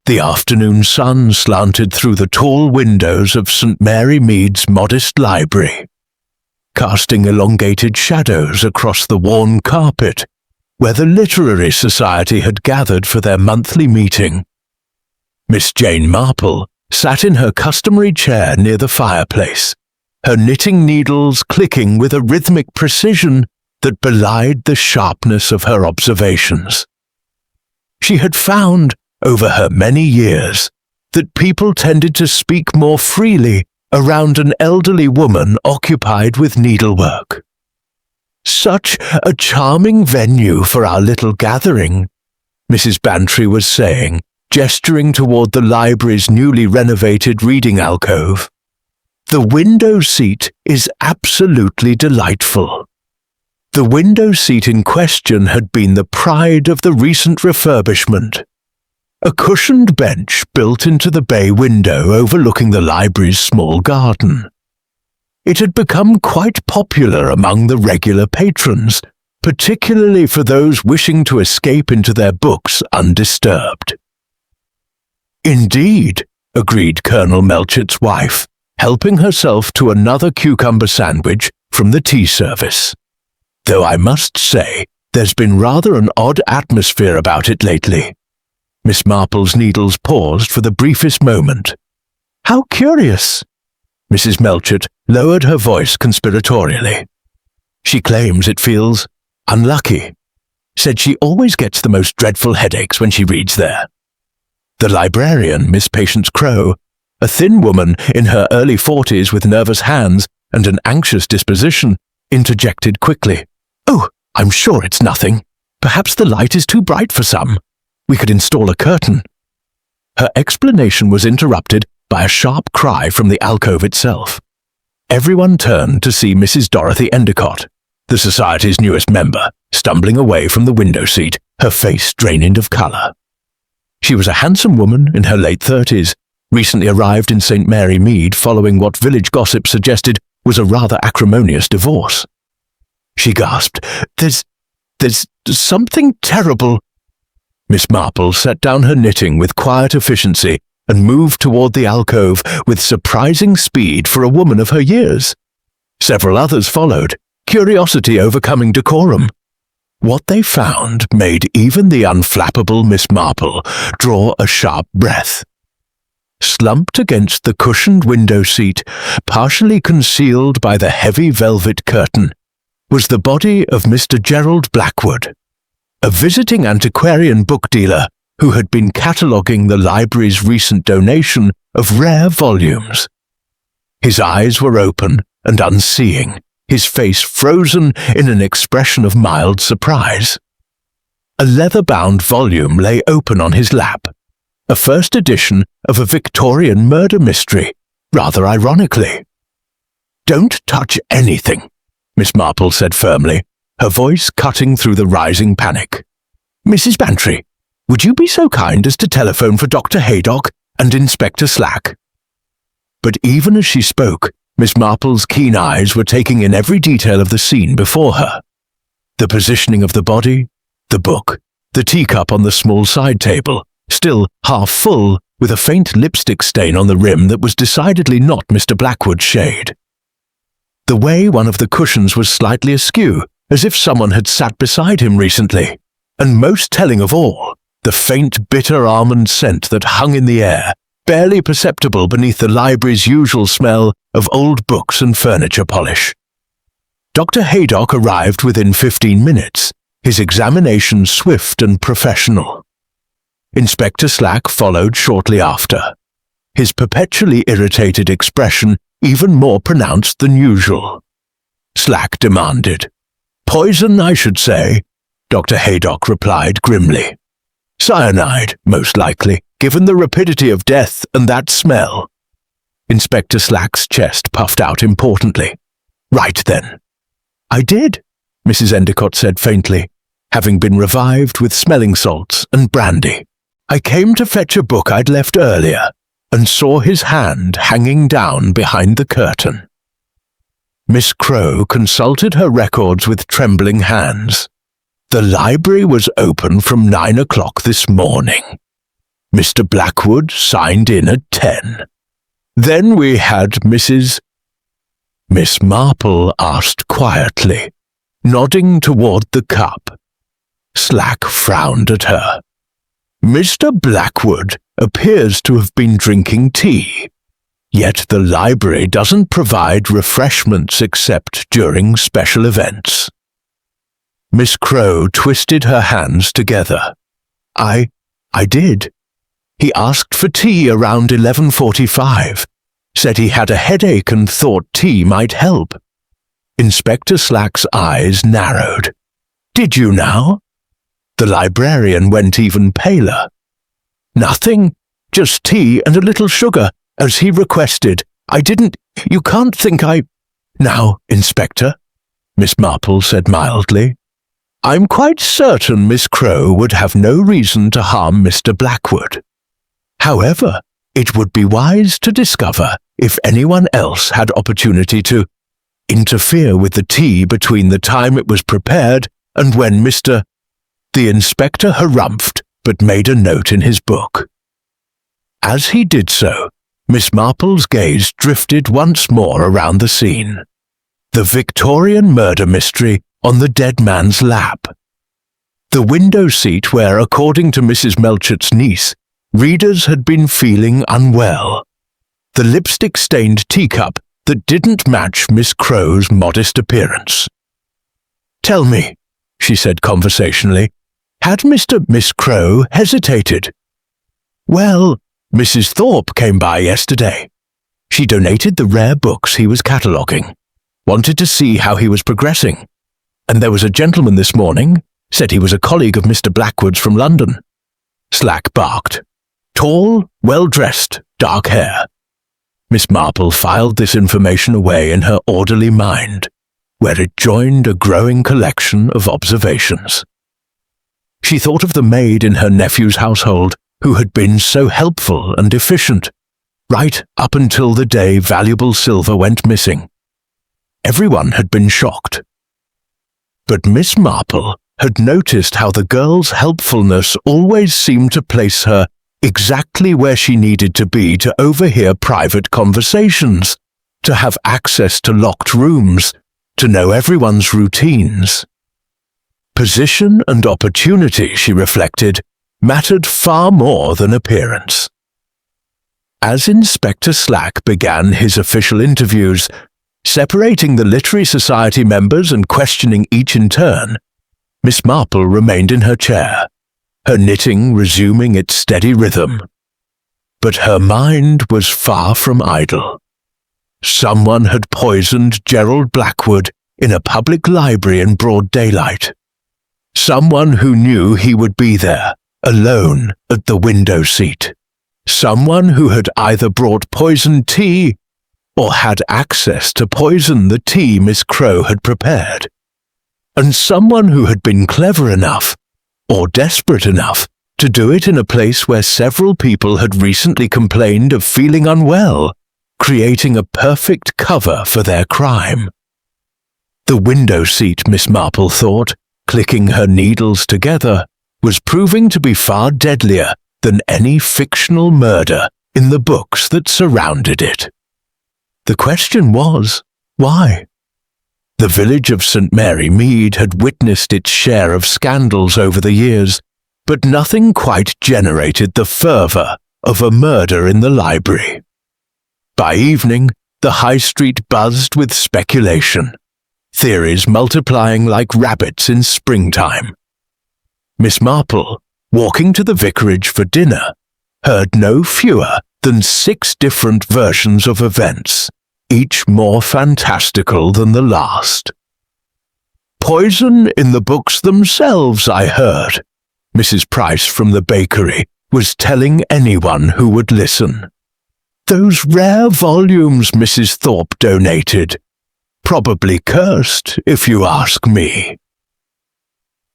The afternoon sun slanted through the tall windows of St. Mary Mead's modest library, casting elongated shadows across the worn carpet where the Literary Society had gathered for their monthly meeting. Miss Jane Marple sat in her customary chair near the fireplace, her knitting needles clicking with a rhythmic precision that belied the sharpness of her observations. She had found, over her many years, that people tended to speak more freely around an elderly woman occupied with needlework. "Such a charming venue for our little gathering," Mrs. Bantry was saying, gesturing toward the library's newly renovated reading alcove. "The window seat is absolutely delightful." The window seat in question had been the pride of the recent refurbishment. A cushioned bench built into the bay window overlooking the library's small garden. It had become quite popular among the regular patrons, particularly for those wishing to escape into their books undisturbed. "Indeed," agreed Colonel Melchett's wife, helping herself to another cucumber sandwich from the tea service. "Though I must say, there's been rather an odd atmosphere about it lately." Miss Marple's needles paused for the briefest moment. "How curious!" Mrs. Melchett lowered her voice conspiratorially. "She claims it feels unlucky. Said she always gets the most dreadful headaches when she reads there." The librarian, Miss Patience Crowe, a thin woman in her early 40s with nervous hands and an anxious disposition, interjected quickly. "Oh, I'm sure it's nothing. Perhaps the light is too bright for some. We could install a curtain." Her explanation was interrupted by a sharp cry from the alcove itself. Everyone turned to see Mrs. Dorothy Endicott, the Society's newest member, stumbling away from the window seat, her face drained of colour. She was a handsome woman in her late 30s, recently arrived in St. Mary Mead following what village gossip suggested was a rather acrimonious divorce. She gasped, There's something terrible." Miss Marple set down her knitting with quiet efficiency and moved toward the alcove with surprising speed for a woman of her years. Several others followed, curiosity overcoming decorum. What they found made even the unflappable Miss Marple draw a sharp breath. Slumped against the cushioned window seat, partially concealed by the heavy velvet curtain, was the body of Mr. Gerald Blackwood, a visiting antiquarian book dealer who had been cataloguing the library's recent donation of rare volumes. His eyes were open and unseeing, his face frozen in an expression of mild surprise. A leather-bound volume lay open on his lap, a first edition of a Victorian murder mystery, rather ironically. "Don't touch anything," Miss Marple said firmly, her voice cutting through the rising panic. "Mrs. Bantry, would you be so kind as to telephone for Dr. Haydock and Inspector Slack?" But even as she spoke, Miss Marple's keen eyes were taking in every detail of the scene before her. The positioning of the body, the book, the teacup on the small side table, still half full, with a faint lipstick stain on the rim that was decidedly not Mr. Blackwood's shade. The way one of the cushions was slightly askew, as if someone had sat beside him recently, and most telling of all, the faint bitter almond scent that hung in the air, barely perceptible beneath the library's usual smell of old books and furniture polish. Dr. Haydock arrived within 15 minutes, his examination swift and professional. Inspector Slack followed shortly after, his perpetually irritated expression even more pronounced than usual. Slack demanded. "Poison, I should say," Dr. Haydock replied grimly. "Cyanide, most likely, given the rapidity of death and that smell." Inspector Slack's chest puffed out importantly. "Right then." "I did," Mrs. Endicott said faintly, having been revived with smelling salts and brandy. "I came to fetch a book I'd left earlier, and saw his hand hanging down behind the curtain." Miss Crowe consulted her records with trembling hands. The library was open from 9 o'clock this morning. Mr. Blackwood signed in at 10. Then we had Miss Marple asked quietly, nodding toward the cup. Slack frowned at her. Mr. Blackwood appears to have been drinking tea, yet the library doesn't provide refreshments except during special events. Miss Crowe twisted her hands together. I did. He asked for tea around 11:45, said he had a headache and thought tea might help. Inspector Slack's eyes narrowed. Did you now? The librarian went even paler. Nothing, just tea and a little sugar, as he requested. You can't think I... Now, Inspector, Miss Marple said mildly, I'm quite certain Miss Crowe would have no reason to harm Mr. Blackwood. However, it would be wise to discover if anyone else had opportunity to interfere with the tea between the time it was prepared and when The inspector harumphed, but made a note in his book. As he did so, Miss Marple's gaze drifted once more around the scene. The Victorian murder mystery on the dead man's lap. The window seat where, according to Mrs. Melchett's niece, readers had been feeling unwell. The lipstick-stained teacup that didn't match Miss Crowe's modest appearance. Tell me, she said conversationally, had Miss Crowe hesitated? Well, Mrs. Thorpe came by yesterday. She donated the rare books he was cataloguing, wanted to see how he was progressing. And there was a gentleman this morning, said he was a colleague of Mr. Blackwood's from London. Slack barked. Tall, well-dressed, dark hair. Miss Marple filed this information away in her orderly mind, where it joined a growing collection of observations. She thought of the maid in her nephew's household who had been so helpful and efficient, right up until the day valuable silver went missing. Everyone had been shocked. But Miss Marple had noticed how the girl's helpfulness always seemed to place her exactly where she needed to be to overhear private conversations, to have access to locked rooms, to know everyone's routines. Position and opportunity, she reflected, mattered far more than appearance. As Inspector Slack began his official interviews, separating the Literary Society members and questioning each in turn, Miss Marple remained in her chair, her knitting resuming its steady rhythm. But her mind was far from idle. Someone had poisoned Gerald Blackwood in a public library in broad daylight. Someone who knew he would be there, alone, at the window seat. Someone who had either brought poisoned tea or had access to poison the tea Miss Crowe had prepared. And someone who had been clever enough, or desperate enough, to do it in a place where several people had recently complained of feeling unwell, creating a perfect cover for their crime. The window seat, Miss Marple thought, clicking her needles together, was proving to be far deadlier than any fictional murder in the books that surrounded it. The question was, why? The village of St. Mary Mead had witnessed its share of scandals over the years, but nothing quite generated the fervour of a murder in the library. By evening, the high street buzzed with speculation, theories multiplying like rabbits in springtime. Miss Marple, walking to the vicarage for dinner, heard no fewer than 6 different versions of events, each more fantastical than the last. Poison in the books themselves, I heard, Mrs. Price from the bakery was telling anyone who would listen. Those rare volumes Mrs. Thorpe donated, probably cursed, if you ask me.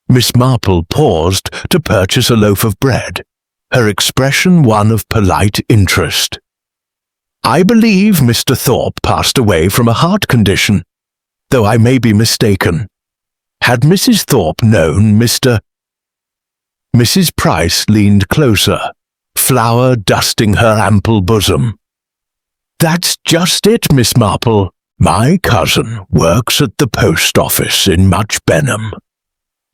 Miss Marple paused to purchase a loaf of bread, her expression one of polite interest. I believe Mr. Thorpe passed away from a heart condition, though I may be mistaken. Had Mrs. Thorpe known Mrs. Price leaned closer, flour dusting her ample bosom. "That's just it, Miss Marple. My cousin works at the post office in Much Benham,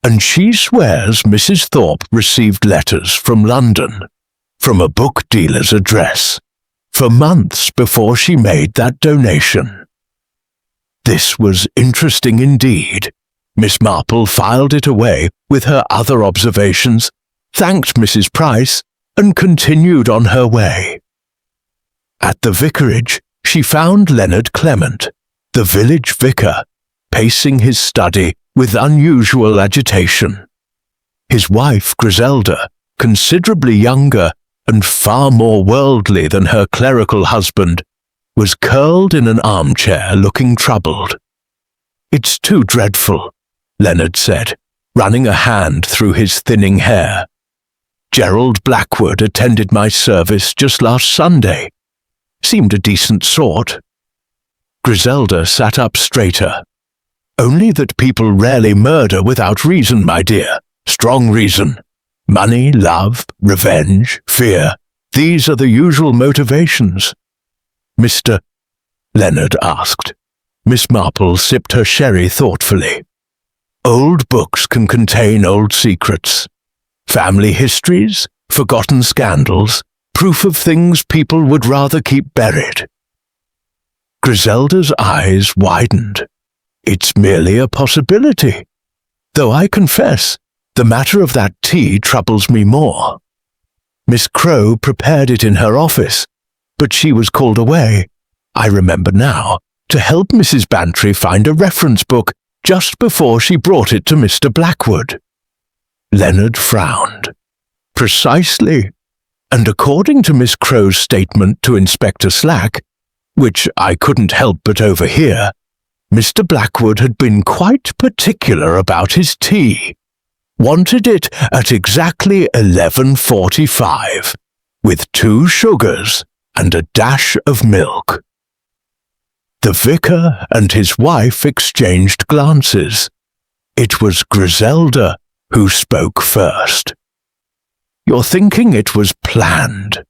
and she swears Mrs. Thorpe received letters from London, from a book dealer's address, for months before she made that donation." This was interesting indeed. Miss Marple filed it away with her other observations, thanked Mrs. Price, and continued on her way. At the vicarage, she found Leonard Clement, the village vicar, pacing his study with unusual agitation. His wife, Griselda, considerably younger and far more worldly than her clerical husband, was curled in an armchair looking troubled. "It's too dreadful," Leonard said, running a hand through his thinning hair. "Gerald Blackwood attended my service just last Sunday. Seemed a decent sort." Griselda sat up straighter. "Only that people rarely murder without reason, my dear. Strong reason. Money, love, revenge, fear. These are the usual motivations." "Mr. Leonard asked. Miss Marple sipped her sherry thoughtfully. "Old books can contain old secrets. Family histories, forgotten scandals, proof of things people would rather keep buried." Griselda's eyes widened. "It's merely a possibility. Though I confess, the matter of that tea troubles me more. Miss Crowe prepared it in her office, but she was called away, I remember now, to help Mrs. Bantry find a reference book just before she brought it to Mr. Blackwood." Leonard frowned. "Precisely. And according to Miss Crowe's statement to Inspector Slack, which I couldn't help but overhear, Mr. Blackwood had been quite particular about his tea. Wanted it at exactly 11:45, with 2 sugars and a dash of milk." The vicar and his wife exchanged glances. It was Griselda who spoke first. "You're thinking it was planned.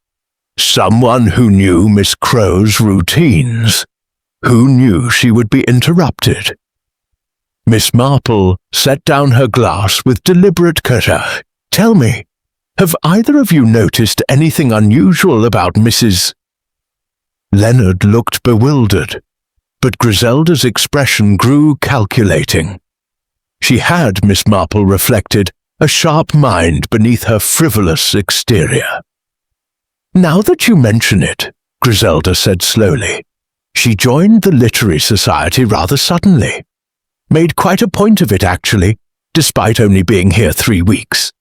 Someone who knew Miss Crowe's routines, who knew she would be interrupted." Miss Marple set down her glass with deliberate courage. "Tell me, have either of you noticed anything unusual about Mrs. Leonard looked bewildered, but Griselda's expression grew calculating. She had, Miss Marple reflected, a sharp mind beneath her frivolous exterior. "Now that you mention it," Griselda said slowly, "she joined the Literary Society rather suddenly. Made quite a point of it, actually, despite only being here 3 weeks.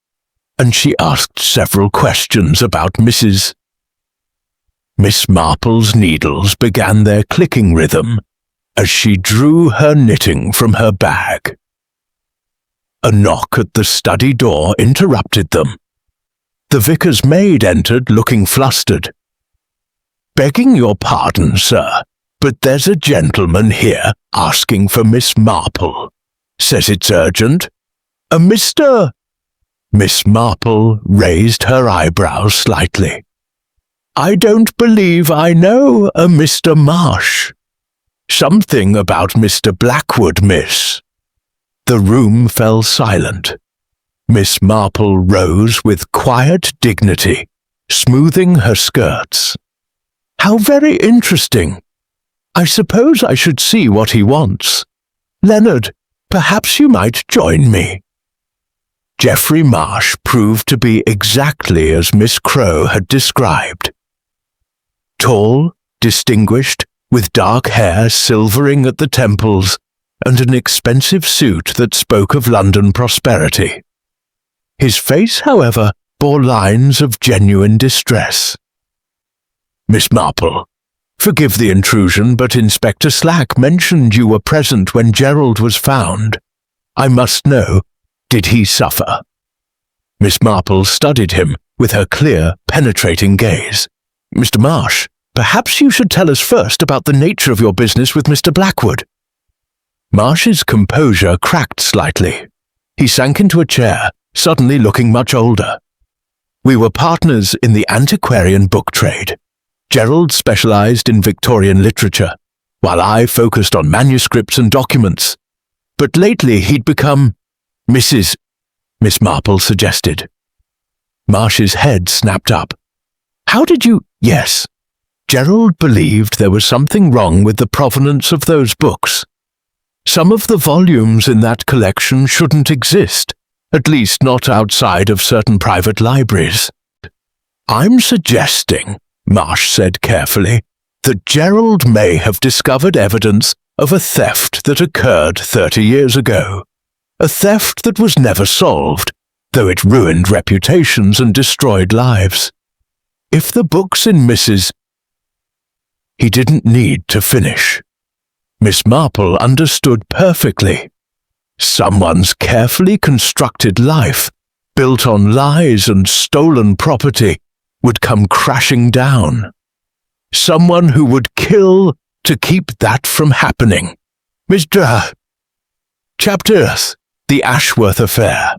And she asked several questions about Mrs. Miss Marple's needles began their clicking rhythm as she drew her knitting from her bag. A knock at the study door interrupted them. The vicar's maid entered looking flustered. "Begging your pardon, sir, but there's a gentleman here asking for Miss Marple. Says it's urgent. A Mr. Miss Marple raised her eyebrows slightly. "I don't believe I know a Mr. Marsh. Something about Mr. Blackwood, miss." The room fell silent. Miss Marple rose with quiet dignity, smoothing her skirts. "How very interesting. I suppose I should see what he wants. Leonard, perhaps you might join me." Geoffrey Marsh proved to be exactly as Miss Crowe had described. Tall, distinguished, with dark hair silvering at the temples, and an expensive suit that spoke of London prosperity. His face, however, bore lines of genuine distress. "Miss Marple, forgive the intrusion, but Inspector Slack mentioned you were present when Gerald was found. I must know, did he suffer?" Miss Marple studied him with her clear, penetrating gaze. "Mr. Marsh, perhaps you should tell us first about the nature of your business with Mr. Blackwood." Marsh's composure cracked slightly. He sank into a chair, suddenly looking much older. We were partners in the antiquarian book trade. Gerald specialized in Victorian literature, while I focused on manuscripts and documents. But lately he'd become Miss Marple suggested. Marsh's head snapped up. How did you— Yes. Gerald believed there was something wrong with the provenance of those books. Some of the volumes in that collection shouldn't exist, at least not outside of certain private libraries. I'm suggesting, Marsh said carefully, that Gerald may have discovered evidence of a theft that occurred 30 years ago. A theft that was never solved, though it ruined reputations and destroyed lives. If the books in Mrs. He didn't need to finish. Miss Marple understood perfectly. Someone's carefully constructed life, built on lies and stolen property, would come crashing down. Someone who would kill to keep that from happening. Mr. Chapters, the Ashworth affair.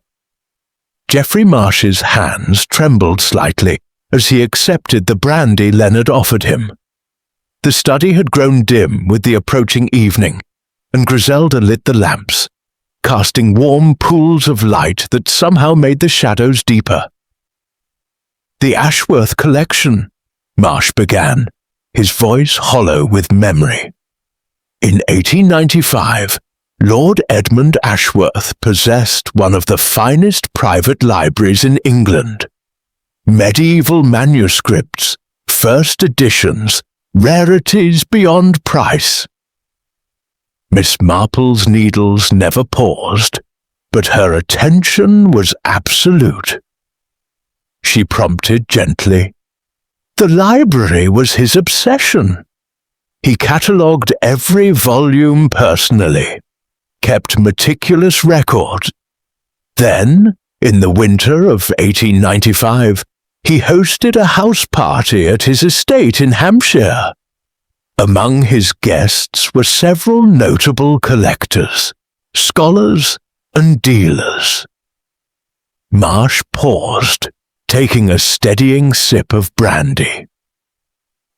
Geoffrey Marsh's hands trembled slightly as he accepted the brandy Leonard offered him. The study had grown dim with the approaching evening, and Griselda lit the lamps, casting warm pools of light that somehow made the shadows deeper. The Ashworth collection, Marsh began, his voice hollow with memory. In 1895, Lord Edmund Ashworth possessed one of the finest private libraries in England. Medieval manuscripts, first editions, rarities beyond price. Miss Marple's needles never paused, but her attention was absolute. She prompted gently. The library was his obsession. He catalogued every volume personally, kept meticulous records. Then, in the winter of 1895, he hosted a house party at his estate in Hampshire. Among his guests were several notable collectors, scholars, and dealers. Marsh paused, taking a steadying sip of brandy.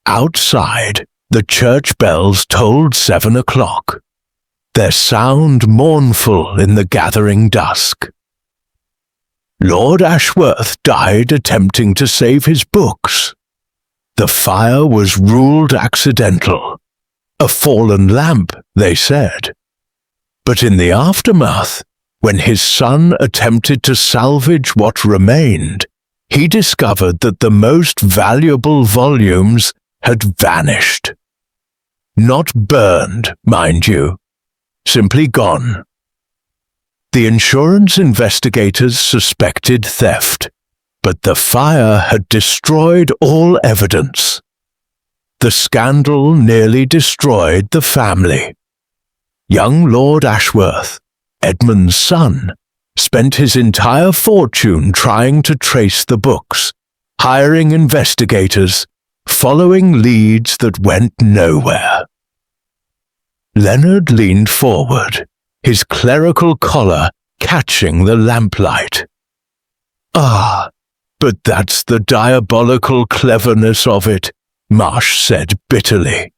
Outside, the church bells tolled 7 o'clock, their sound mournful in the gathering dusk. Lord Ashworth died attempting to save his books. The fire was ruled accidental. A fallen lamp, they said. But in the aftermath, when his son attempted to salvage what remained, he discovered that the most valuable volumes had vanished. Not burned, mind you, simply gone. The insurance investigators suspected theft, but the fire had destroyed all evidence. The scandal nearly destroyed the family. Young Lord Ashworth, Edmund's son, spent his entire fortune trying to trace the books, hiring investigators, following leads that went nowhere. Leonard leaned forward, his clerical collar catching the lamplight. Ah, but that's the diabolical cleverness of it, Marsh said bitterly.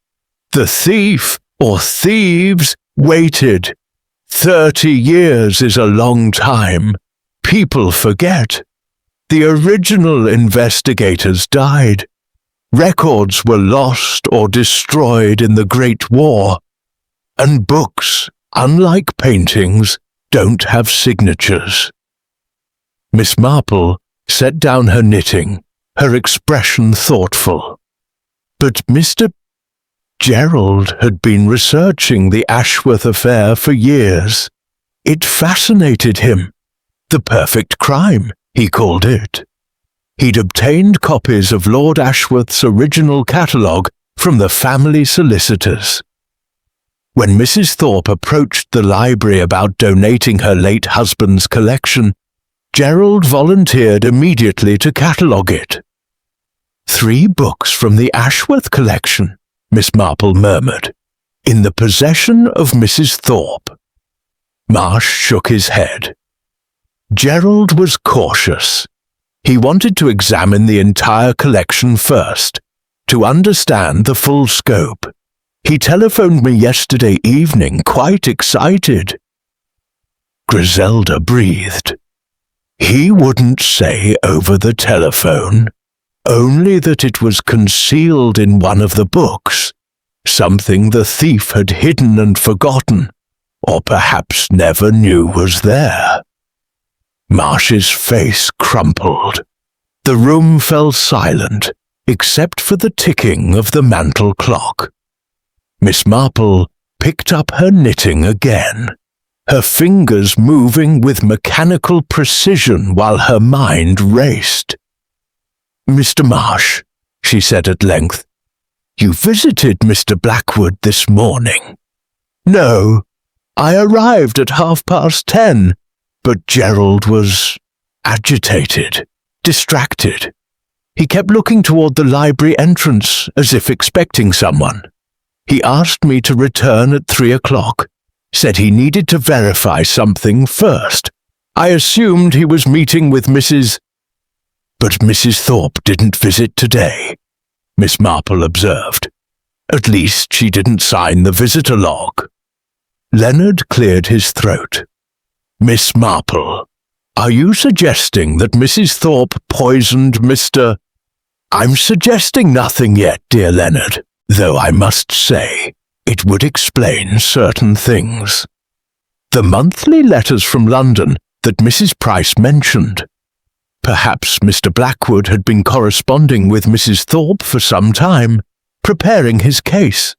The thief, or thieves, waited. 30 years is a long time. People forget. The original investigators died. Records were lost or destroyed in the Great War. And books, unlike paintings, don't have signatures. Miss Marple set down her knitting, her expression thoughtful. But Mr. Gerald had been researching the Ashworth affair for years. It fascinated him. The perfect crime, he called it. He'd obtained copies of Lord Ashworth's original catalogue from the family solicitors. When Mrs. Thorpe approached the library about donating her late husband's collection, Gerald volunteered immediately to catalogue it. 3 books from the Ashworth collection, Miss Marple murmured, in the possession of Mrs. Thorpe. Marsh shook his head. Gerald was cautious. He wanted to examine the entire collection first, to understand the full scope. He telephoned me yesterday evening, quite excited. Griselda breathed. He wouldn't say over the telephone, only that it was concealed in one of the books, something the thief had hidden and forgotten, or perhaps never knew was there. Marsh's face crumpled. The room fell silent, except for the ticking of the mantel clock. Miss Marple picked up her knitting again, her fingers moving with mechanical precision while her mind raced. "Mr. Marsh," she said at length, "you visited Mr. Blackwood this morning." "No, I arrived at 10:30, but Gerald was agitated, distracted. He kept looking toward the library entrance as if expecting someone. He asked me to return at 3:00, said he needed to verify something first. I assumed he was meeting with Mrs. But Mrs. Thorpe didn't visit today," Miss Marple observed. "At least she didn't sign the visitor log." Leonard cleared his throat. "Miss Marple, are you suggesting that Mrs. Thorpe poisoned Mr. "I'm suggesting nothing yet, dear Leonard, though I must say it would explain certain things. The monthly letters from London that Mrs. Price mentioned. Perhaps Mr. Blackwood had been corresponding with Mrs. Thorpe for some time, preparing his case.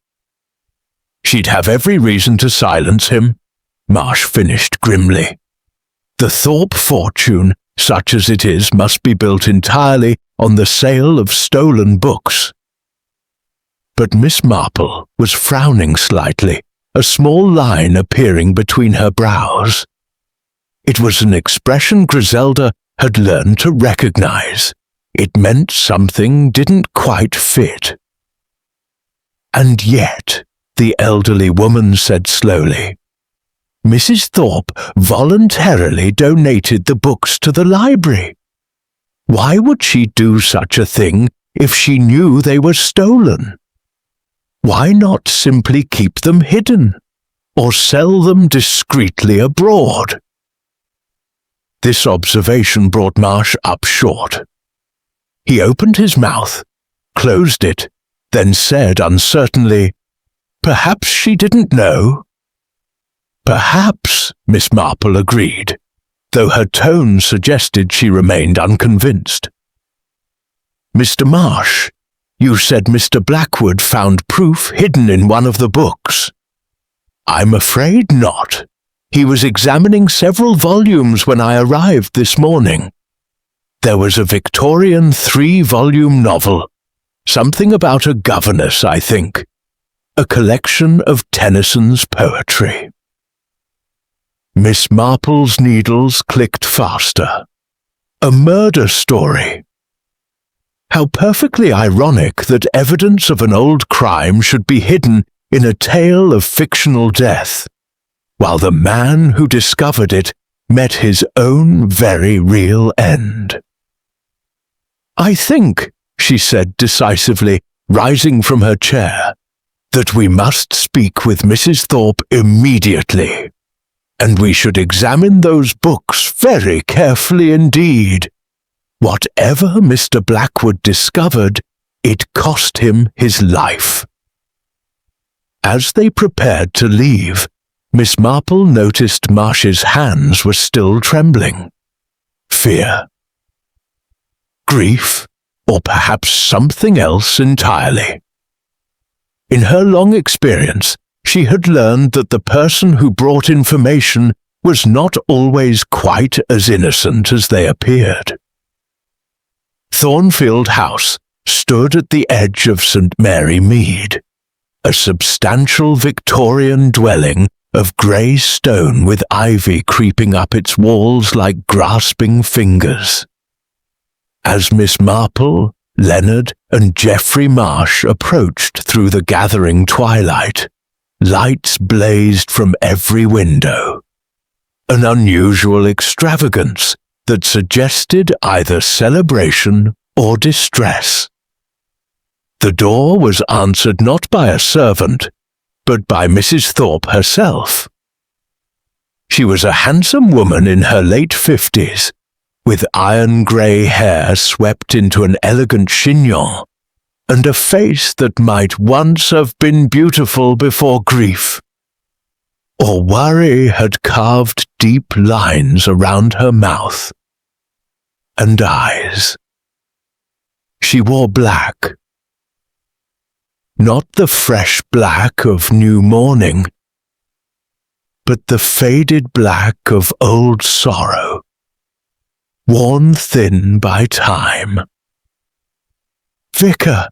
She'd have every reason to silence him," Marsh finished grimly. "The Thorpe fortune, such as it is, must be built entirely on the sale of stolen books." But Miss Marple was frowning slightly, a small line appearing between her brows. It was an expression Griselda had learned to recognize. It meant something didn't quite fit. "And yet," the elderly woman said slowly, "Mrs. Thorpe voluntarily donated the books to the library. Why would she do such a thing if she knew they were stolen? Why not simply keep them hidden, or sell them discreetly abroad?" This observation brought Marsh up short. He opened his mouth, closed it, then said uncertainly, "Perhaps she didn't know." "Perhaps," Miss Marple agreed, though her tone suggested she remained unconvinced. "Mr. Marsh, you said Mr. Blackwood found proof hidden in one of the books." "I'm afraid not. He was examining several volumes when I arrived this morning. There was a Victorian 3-volume novel, something about a governess, I think, a collection of Tennyson's poetry." Miss Marple's needles clicked faster. A murder story. How perfectly ironic that evidence of an old crime should be hidden in a tale of fictional death, while the man who discovered it met his own very real end. "I think," she said decisively, rising from her chair, "that we must speak with Mrs. Thorpe immediately, and we should examine those books very carefully indeed. Whatever Mr. Blackwood discovered, it cost him his life." As they prepared to leave, Miss Marple noticed Marsh's hands were still trembling. Fear, grief, or perhaps something else entirely. In her long experience, she had learned that the person who brought information was not always quite as innocent as they appeared. Thornfield House stood at the edge of St. Mary Mead, a substantial Victorian dwelling of grey stone with ivy creeping up its walls like grasping fingers. As Miss Marple, Leonard, and Geoffrey Marsh approached through the gathering twilight, lights blazed from every window. An unusual extravagance, that suggested either celebration or distress. The door was answered not by a servant, but by Mrs. Thorpe herself. She was a handsome woman in her late 50s, with iron-grey hair swept into an elegant chignon, and a face that might once have been beautiful before grief, or worry had carved deep lines around her mouth and eyes. She wore black. Not the fresh black of new morning, but the faded black of old sorrow, worn thin by time. "Vicar,"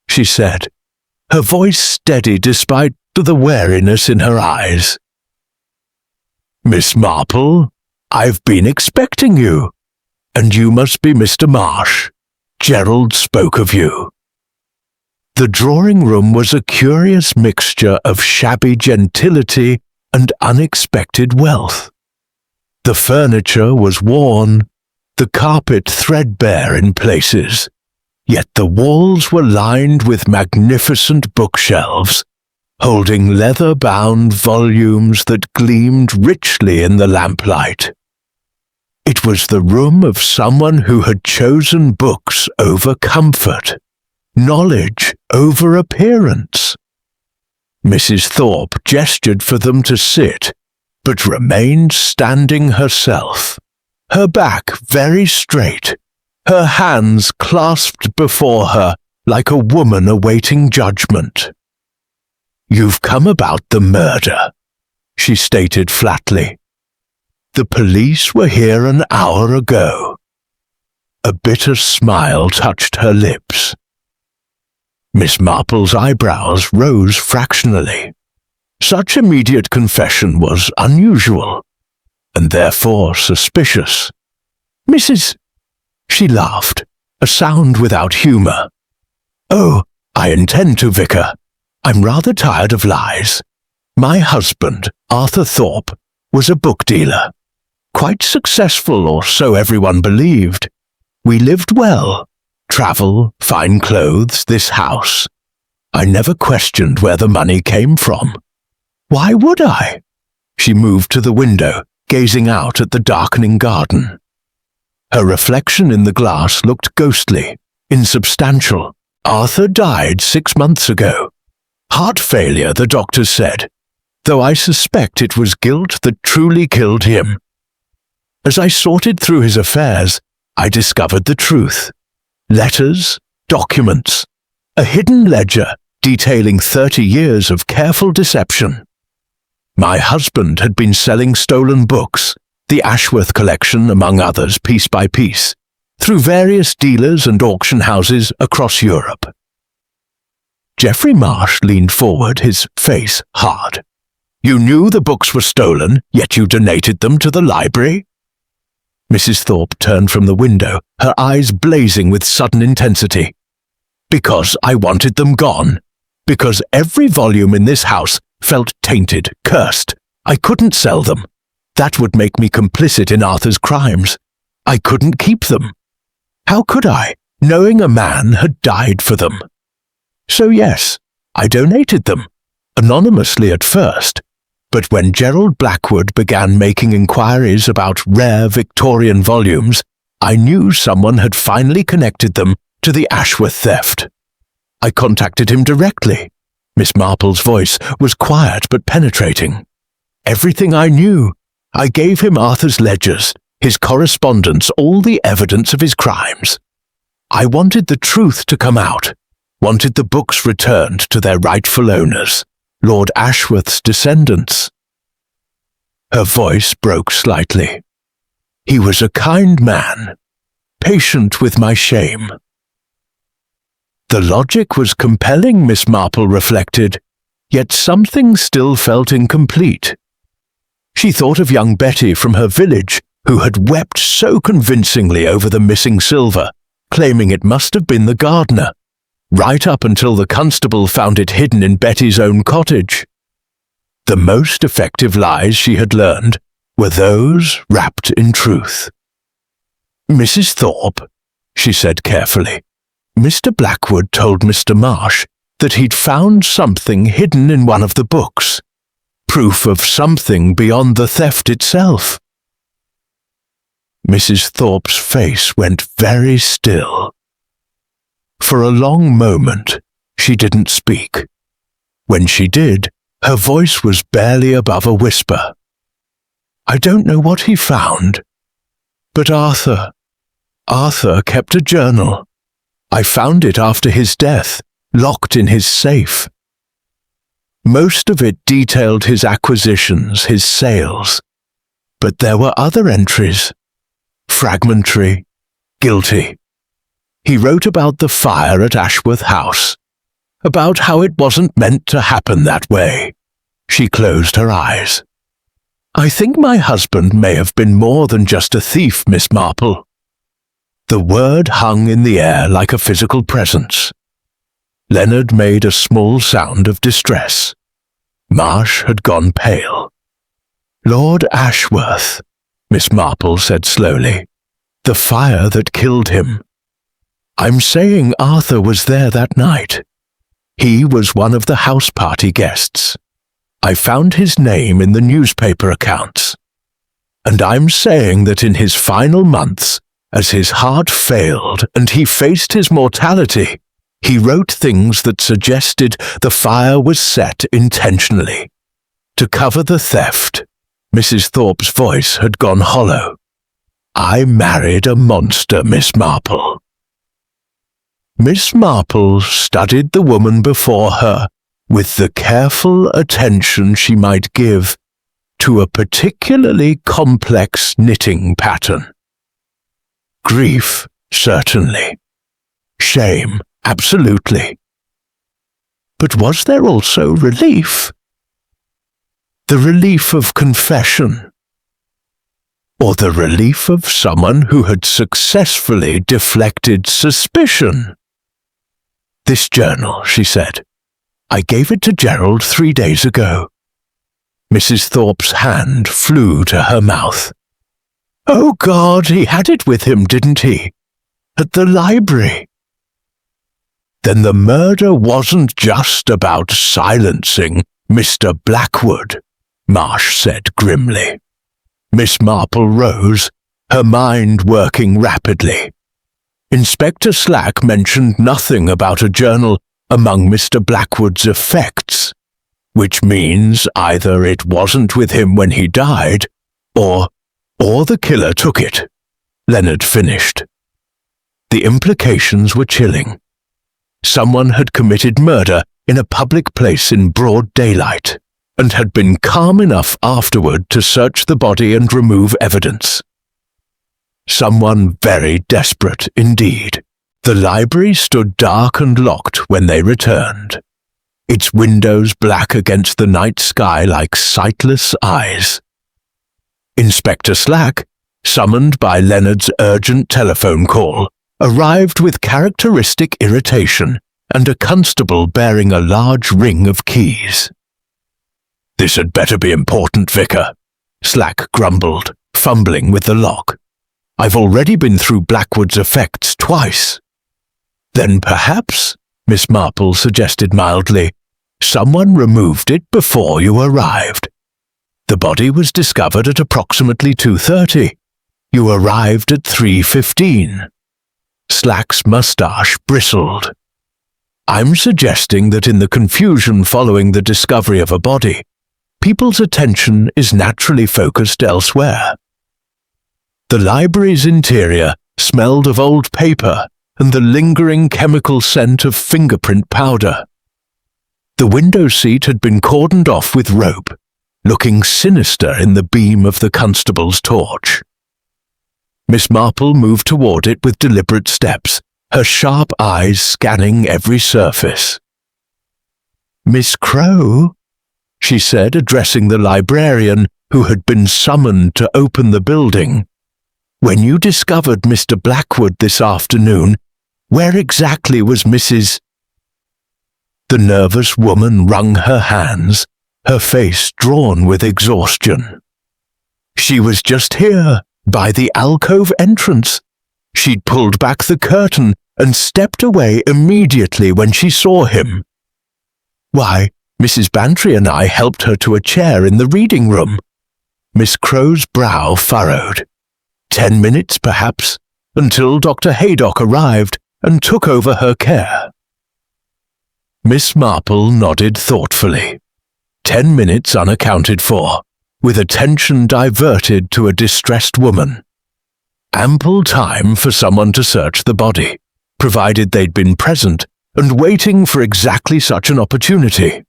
she said, her voice steady despite the wariness in her eyes. "Miss Marple, I've been expecting you, and you must be Mr. Marsh. Gerald spoke of you." The drawing-room was a curious mixture of shabby gentility and unexpected wealth. The furniture was worn, the carpet threadbare in places, yet the walls were lined with magnificent bookshelves, holding leather-bound volumes that gleamed richly in the lamplight. It was the room of someone who had chosen books over comfort, knowledge over appearance. Mrs. Thorpe gestured for them to sit, but remained standing herself, her back very straight, her hands clasped before her like a woman awaiting judgment. "You've come about the murder," she stated flatly. "The police were here an hour ago." A bitter smile touched her lips. Miss Marple's eyebrows rose fractionally. Such immediate confession was unusual, and therefore suspicious. "Mrs. She laughed, a sound without humour. "Oh, I intend to, Vicar. I'm rather tired of lies. My husband, Arthur Thorpe, was a book dealer. Quite successful, or so everyone believed. We lived well. Travel, fine clothes, this house. I never questioned where the money came from. Why would I?" She moved to the window, gazing out at the darkening garden. Her reflection in the glass looked ghostly, insubstantial. "Arthur died 6 months ago. Heart failure, the doctors said, though I suspect it was guilt that truly killed him. As I sorted through his affairs, I discovered the truth. Letters, documents, a hidden ledger detailing 30 years of careful deception. My husband had been selling stolen books, the Ashworth collection among others, piece by piece, through various dealers and auction houses across Europe." Geoffrey Marsh leaned forward, his face hard. "You knew the books were stolen, yet you donated them to the library?" Mrs. Thorpe turned from the window, her eyes blazing with sudden intensity. "Because I wanted them gone. Because every volume in this house felt tainted, cursed. I couldn't sell them. That would make me complicit in Arthur's crimes. I couldn't keep them. How could I, knowing a man had died for them? So yes, I donated them, anonymously at first, but when Gerald Blackwood began making inquiries about rare Victorian volumes, I knew someone had finally connected them to the Ashworth theft. I contacted him directly." Miss Marple's voice was quiet but penetrating. "Everything I knew. I gave him Arthur's ledgers, his correspondence, all the evidence of his crimes. I wanted the truth to come out, wanted the books returned to their rightful owners, Lord Ashworth's descendants." Her voice broke slightly. "He was a kind man, patient with my shame." The logic was compelling, Miss Marple reflected, yet something still felt incomplete. She thought of young Betty from her village, who had wept so convincingly over the missing silver, claiming it must have been the gardener, right up until the constable found it hidden in Betty's own cottage. The most effective lies she had learned were those wrapped in truth. Mrs. Thorpe, she said carefully, Mr. Blackwood told Mr. Marsh that he'd found something hidden in one of the books. Proof of something beyond the theft itself. Mrs. Thorpe's face went very still. For a long moment, she didn't speak. When she did, her voice was barely above a whisper. I don't know what he found, but Arthur kept a journal. I found it after his death, locked in his safe. Most of it detailed his acquisitions, his sales, but there were other entries. Fragmentary, guilty. He wrote about the fire at Ashworth House, about how it wasn't meant to happen that way. She closed her eyes. I think my husband may have been more than just a thief, Miss Marple. The word hung in the air like a physical presence. Leonard made a small sound of distress. Marsh had gone pale. Lord Ashworth, Miss Marple said slowly. The fire that killed him. I'm saying Arthur was there that night. He was one of the house party guests. I found his name in the newspaper accounts. And I'm saying that in his final months, as his heart failed and he faced his mortality, he wrote things that suggested the fire was set intentionally. To cover the theft, Mrs. Thorpe's voice had gone hollow. I married a monster, Miss Marple. Miss Marple studied the woman before her with the careful attention she might give to a particularly complex knitting pattern. Grief, certainly. Shame, absolutely. But was there also relief? The relief of confession, or the relief of someone who had successfully deflected suspicion. This journal, she said. I gave it to Gerald 3 days ago. Mrs. Thorpe's hand flew to her mouth. Oh God, he had it with him, didn't he? At the library. Then the murder wasn't just about silencing Mr. Blackwood, Marsh said grimly. Miss Marple rose, her mind working rapidly. Inspector Slack mentioned nothing about a journal among Mr. Blackwood's effects, which means either it wasn't with him when he died, or the killer took it, Leonard finished. The implications were chilling. Someone had committed murder in a public place in broad daylight, and had been calm enough afterward to search the body and remove evidence. Someone very desperate indeed. The library stood dark and locked when they returned, its windows black against the night sky like sightless eyes. Inspector Slack, summoned by Leonard's urgent telephone call, arrived with characteristic irritation and a constable bearing a large ring of keys. This had better be important, Vicar, Slack grumbled, fumbling with the lock. I've already been through Blackwood's effects twice. Then perhaps, Miss Marple suggested mildly, someone removed it before you arrived. The body was discovered at approximately 2:30. You arrived at 3:15. Slack's mustache bristled. I'm suggesting that in the confusion following the discovery of a body, people's attention is naturally focused elsewhere. The library's interior smelled of old paper and the lingering chemical scent of fingerprint powder. The window seat had been cordoned off with rope, looking sinister in the beam of the constable's torch. Miss Marple moved toward it with deliberate steps, her sharp eyes scanning every surface. Miss Crowe, she said, addressing the librarian who had been summoned to open the building. When you discovered Mr. Blackwood this afternoon, where exactly was Mrs. The nervous woman wrung her hands, her face drawn with exhaustion. She was just here, by the alcove entrance, She'd pulled back the curtain and stepped away immediately when she saw him. Why, Mrs. Bantry and I helped her to a chair in the reading room. Miss Crow's brow furrowed. 10 minutes, perhaps, until Dr. Haydock arrived and took over her care. Miss Marple nodded thoughtfully. 10 minutes unaccounted for, with attention diverted to a distressed woman. Ample time for someone to search the body, provided they'd been present and waiting for exactly such an opportunity.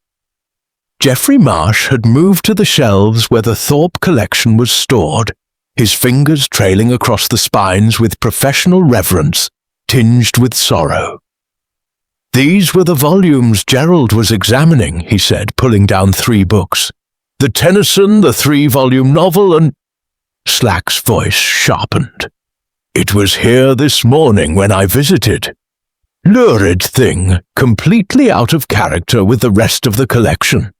Geoffrey Marsh had moved to the shelves where the Thorpe collection was stored, his fingers trailing across the spines with professional reverence, tinged with sorrow. These were the volumes Gerald was examining, he said, pulling down 3 books. The Tennyson, the 3-volume novel, and... Slack's voice sharpened. It was here this morning when I visited. Lurid thing, completely out of character with the rest of the collection.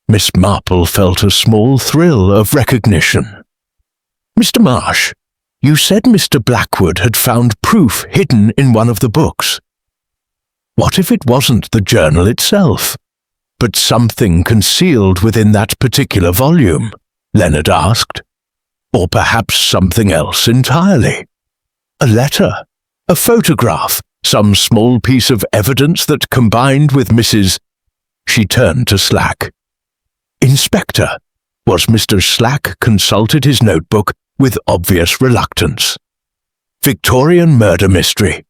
Miss Marple felt a small thrill of recognition. Mr. Marsh, you said Mr. Blackwood had found proof hidden in one of the books. What if it wasn't the journal itself, but something concealed within that particular volume? Leonard asked. Or perhaps something else entirely. A letter, a photograph, some small piece of evidence that combined with Mrs. She turned to Slack. Inspector, was Mr. Slack consulted his notebook with obvious reluctance. Victorian murder mystery.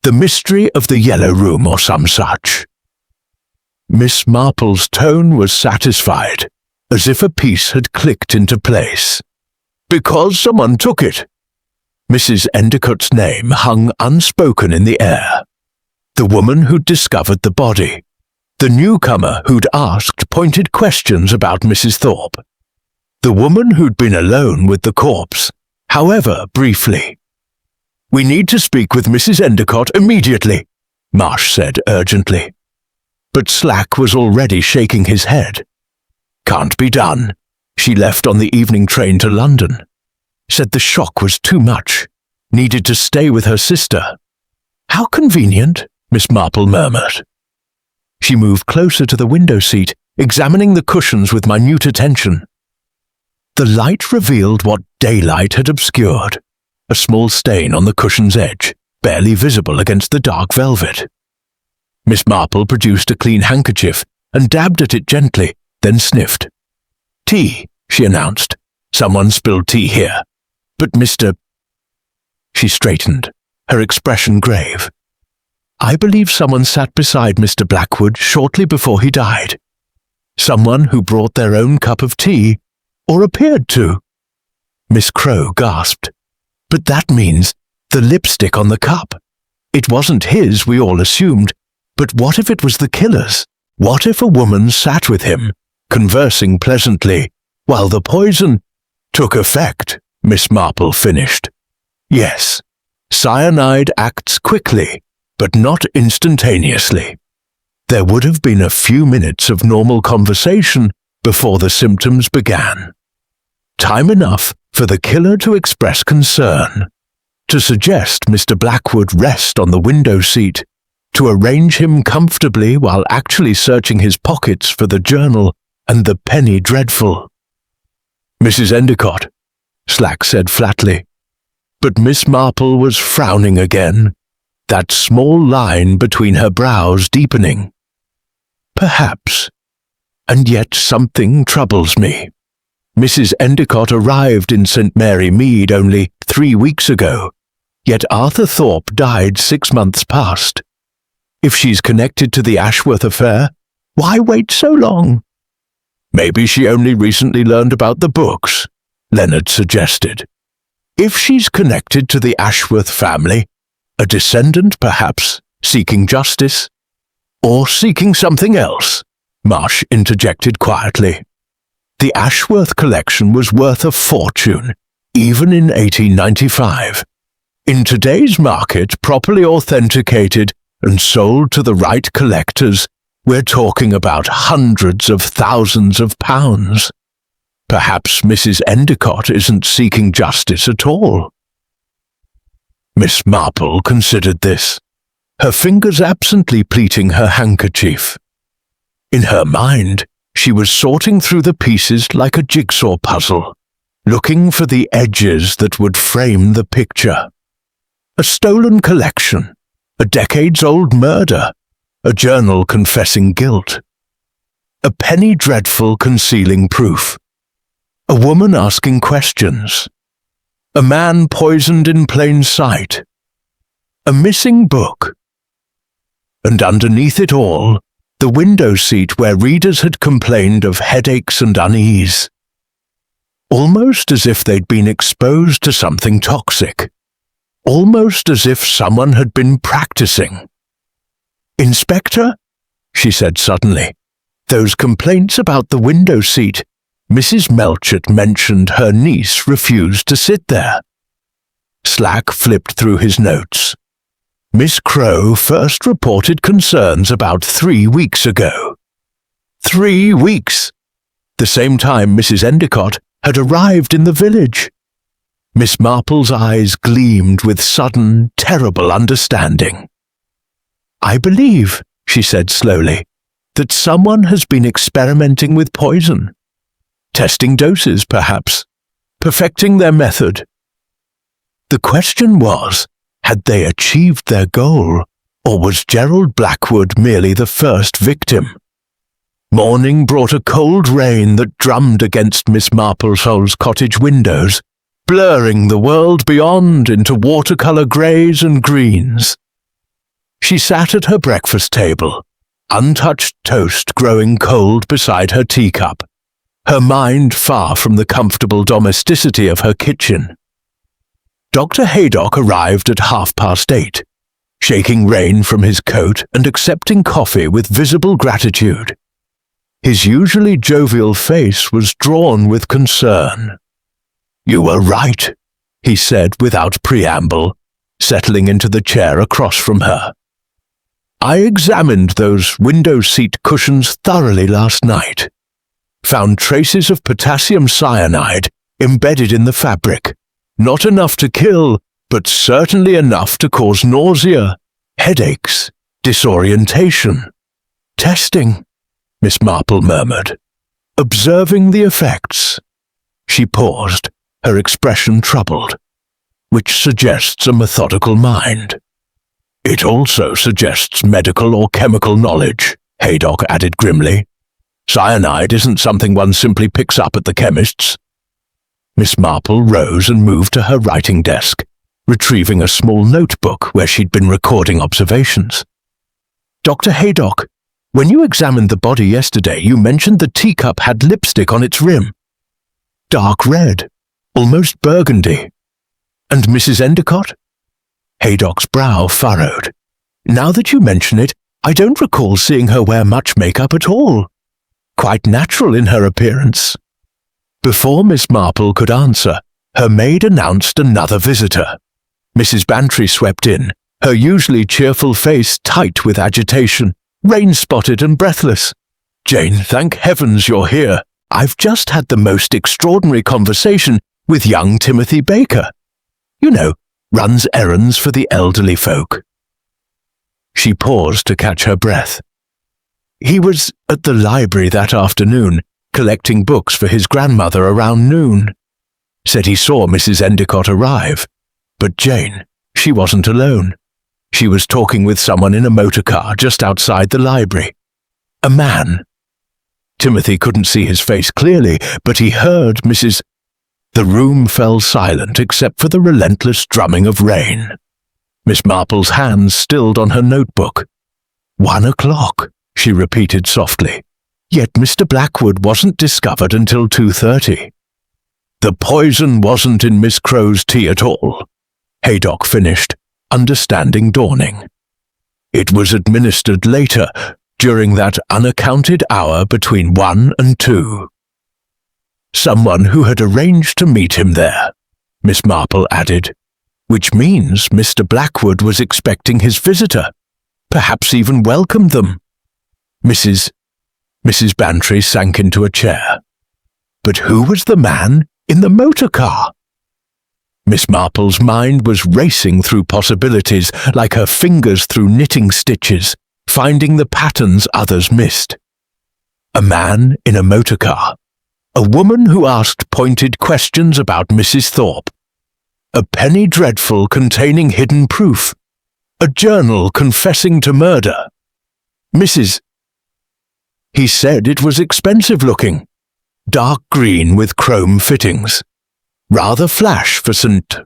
The mystery of the Yellow Room or some such. Miss Marple's tone was satisfied, as if a piece had clicked into place. Because someone took it. Mrs. Endicott's name hung unspoken in the air. The woman who'd discovered the body. The newcomer who'd asked pointed questions about Mrs. Thorpe. The woman who'd been alone with the corpse, however briefly. We need to speak with Mrs. Endicott immediately, Marsh said urgently. But Slack was already shaking his head. Can't be done. She left on the evening train to London. Said the shock was too much. Needed to stay with her sister. How convenient, Miss Marple murmured. She moved closer to the window seat, examining the cushions with minute attention. The light revealed what daylight had obscured. A small stain on the cushion's edge, barely visible against the dark velvet. Miss Marple produced a clean handkerchief and dabbed at it gently, then sniffed. Tea, she announced. Someone spilled tea here. But Mr. She straightened, her expression grave. I believe someone sat beside Mr. Blackwood shortly before he died. Someone who brought their own cup of tea, or appeared to. Miss Crow gasped. But that means the lipstick on the cup. It wasn't his, we all assumed, but what if it was the killer's? What if a woman sat with him, conversing pleasantly, while the poison took effect? Miss Marple finished. Yes, cyanide acts quickly, but not instantaneously. There would have been a few minutes of normal conversation before the symptoms began. Time enough for the killer to express concern, to suggest Mr. Blackwood rest on the window seat, to arrange him comfortably while actually searching his pockets for the journal and the penny dreadful. Mrs. Endicott, Slack said flatly. But Miss Marple was frowning again, that small line between her brows deepening. Perhaps. And yet something troubles me. Mrs. Endicott arrived in St. Mary Mead only 3 weeks ago, yet Arthur Thorpe died 6 months past. If she's connected to the Ashworth affair, why wait so long? Maybe she only recently learned about the books, Leonard suggested. If she's connected to the Ashworth family, a descendant perhaps, seeking justice, or seeking something else, Marsh interjected quietly. The Ashworth collection was worth a fortune, even in 1895. In today's market, properly authenticated and sold to the right collectors, we're talking about hundreds of thousands of pounds. Perhaps Mrs. Endicott isn't seeking justice at all. Miss Marple considered this, her fingers absently pleating her handkerchief. In her mind, she was sorting through the pieces like a jigsaw puzzle, looking for the edges that would frame the picture. A stolen collection, a decades-old murder, a journal confessing guilt, a penny dreadful concealing proof, a woman asking questions, a man poisoned in plain sight, a missing book, and underneath it all, the window seat where readers had complained of headaches and unease. Almost as if they'd been exposed to something toxic. Almost as if someone had been practicing. "Inspector," she said suddenly, "those complaints about the window seat, Mrs. Melchett mentioned her niece refused to sit there." Slack flipped through his notes. Miss Crowe first reported concerns about 3 weeks ago. 3 weeks! The same time Mrs. Endicott had arrived in the village. Miss Marple's eyes gleamed with sudden, terrible understanding. "I believe," she said slowly, "that someone has been experimenting with poison. Testing doses, perhaps. Perfecting their method. The question was, had they achieved their goal, or was Gerald Blackwood merely the first victim? Morning brought a cold rain that drummed against Miss Marple's cottage windows, blurring the world beyond into watercolour greys and greens. She sat at her breakfast table, untouched toast growing cold beside her teacup, her mind far from the comfortable domesticity of her kitchen. Dr. Haydock arrived at 8:30, shaking rain from his coat and accepting coffee with visible gratitude. His usually jovial face was drawn with concern. "You were right," he said without preamble, settling into the chair across from her. "I examined those window seat cushions thoroughly last night. Found traces of potassium cyanide embedded in the fabric. Not enough to kill, but certainly enough to cause nausea, headaches, disorientation. Testing," Miss Marple murmured, "observing the effects." She paused, her expression troubled, "which suggests a methodical mind." "It also suggests medical or chemical knowledge," Haydock added grimly. "Cyanide isn't something one simply picks up at the chemist's." Miss Marple rose and moved to her writing desk, retrieving a small notebook where she'd been recording observations. "Dr. Haydock, when you examined the body yesterday, you mentioned the teacup had lipstick on its rim. Dark red, almost burgundy. And Mrs. Endicott?" Haydock's brow furrowed. "Now that you mention it, I don't recall seeing her wear much makeup at all. Quite natural in her appearance." Before Miss Marple could answer, her maid announced another visitor. Mrs. Bantry swept in, her usually cheerful face tight with agitation, rain-spotted and breathless. "Jane, thank heavens you're here. I've just had the most extraordinary conversation with young Timothy Baker. You know, runs errands for the elderly folk." She paused to catch her breath. "He was at the library that afternoon, collecting books for his grandmother around noon. Said he saw Mrs. Endicott arrive. But Jane, she wasn't alone. She was talking with someone in a motor car just outside the library. A man. Timothy couldn't see his face clearly, but he heard Mrs. The room fell silent except for the relentless drumming of rain. Miss Marple's hands stilled on her notebook. 1 o'clock, she repeated softly. Yet Mr. Blackwood wasn't discovered until 2:30. "The poison wasn't in Miss Crowe's tea at all," Haydock finished, understanding dawning. "It was administered later, during that unaccounted hour between 1 and 2. Someone who had arranged to meet him there," Miss Marple added, "which means Mr. Blackwood was expecting his visitor, perhaps even welcomed them." Mrs. Bantry sank into a chair. "But who was the man in the motor car?" Miss Marple's mind was racing through possibilities like her fingers through knitting stitches, finding the patterns others missed. A man in a motor car. A woman who asked pointed questions about Mrs. Thorpe. A penny dreadful containing hidden proof. A journal confessing to murder. Mrs. He said it was expensive looking. Dark green with chrome fittings. Rather flash for St.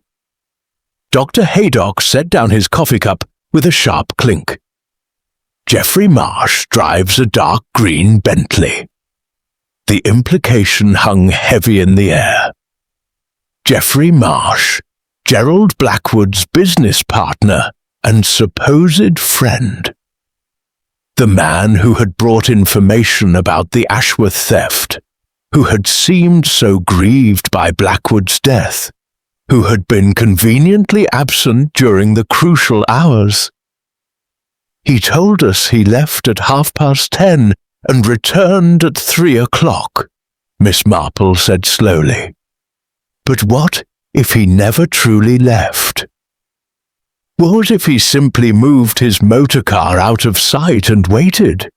Dr. Haydock set down his coffee cup with a sharp clink. Geoffrey Marsh drives a dark green Bentley. The implication hung heavy in the air. Geoffrey Marsh, Gerald Blackwood's business partner and supposed friend. The man who had brought information about the Ashworth theft, who had seemed so grieved by Blackwood's death, who had been conveniently absent during the crucial hours. He told us he left at 10:30 and returned at 3:00, Miss Marple said slowly. But what if he never truly left? What if he simply moved his motor car out of sight and waited?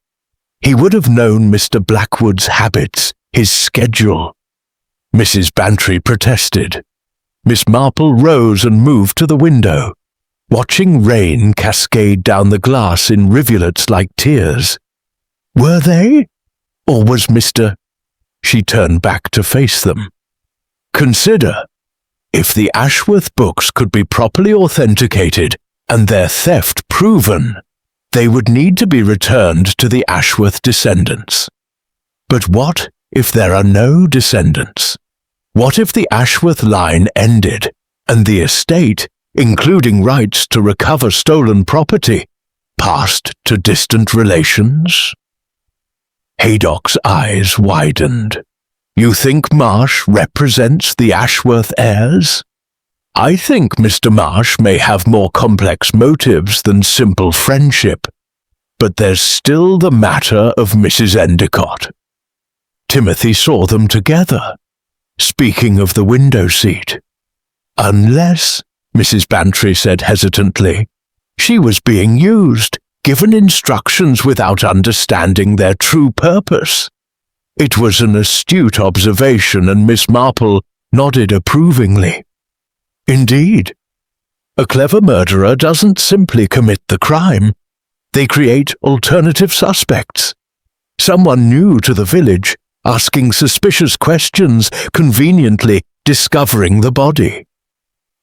He would have known Mr. Blackwood's habits, his schedule. Mrs. Bantry protested. Miss Marple rose and moved to the window, watching rain cascade down the glass in rivulets like tears. Were they? Or was Mr. She turned back to face them. Consider, if the Ashworth books could be properly authenticated and their theft proven, they would need to be returned to the Ashworth descendants. But what if there are no descendants? What if the Ashworth line ended and the estate, including rights to recover stolen property, passed to distant relations? Haydock's eyes widened. You think Marsh represents the Ashworth heirs? I think Mr. Marsh may have more complex motives than simple friendship, but there's still the matter of Mrs. Endicott. Timothy saw them together, speaking of the window seat. Unless, Mrs. Bantry said hesitantly, she was being used, given instructions without understanding their true purpose. It was an astute observation, and Miss Marple nodded approvingly. Indeed. A clever murderer doesn't simply commit the crime. They create alternative suspects. Someone new to the village, asking suspicious questions, conveniently discovering the body.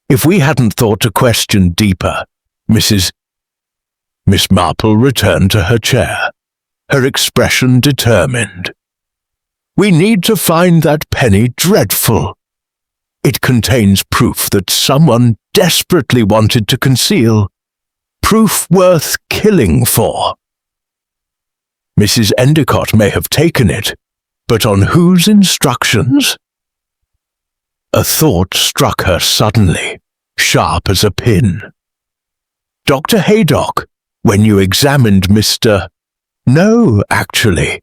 If we hadn't thought to question deeper, Miss Marple returned to her chair, her expression determined. We need to find that penny dreadful. It contains proof that someone desperately wanted to conceal. Proof worth killing for. Mrs. Endicott may have taken it, but on whose instructions? A thought struck her suddenly, sharp as a pin. Dr. Haydock, when you examined Mr. No, actually.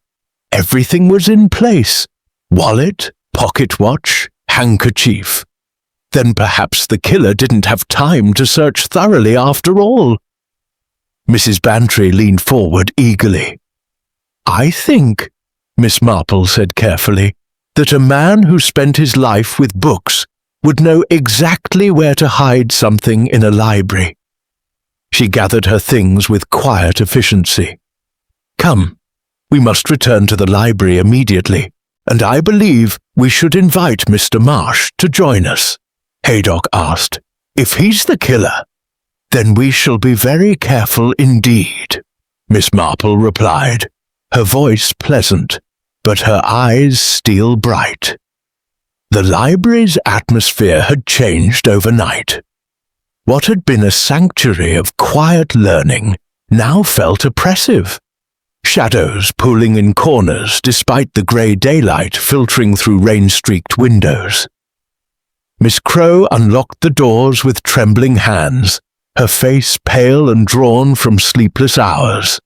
Everything was in place. Wallet, pocket watch, handkerchief. Then perhaps the killer didn't have time to search thoroughly after all. Mrs. Bantry leaned forward eagerly. I think, Miss Marple said carefully, that a man who spent his life with books would know exactly where to hide something in a library. She gathered her things with quiet efficiency. Come, we must return to the library immediately, and I believe we should invite Mr. Marsh to join us. Haydock asked. If he's the killer, then we shall be very careful indeed, Miss Marple replied, her voice pleasant, but her eyes steel bright. The library's atmosphere had changed overnight. What had been a sanctuary of quiet learning now felt oppressive. Shadows pooling in corners despite the grey daylight filtering through rain-streaked windows. Miss Crowe unlocked the doors with trembling hands, her face pale and drawn from sleepless hours.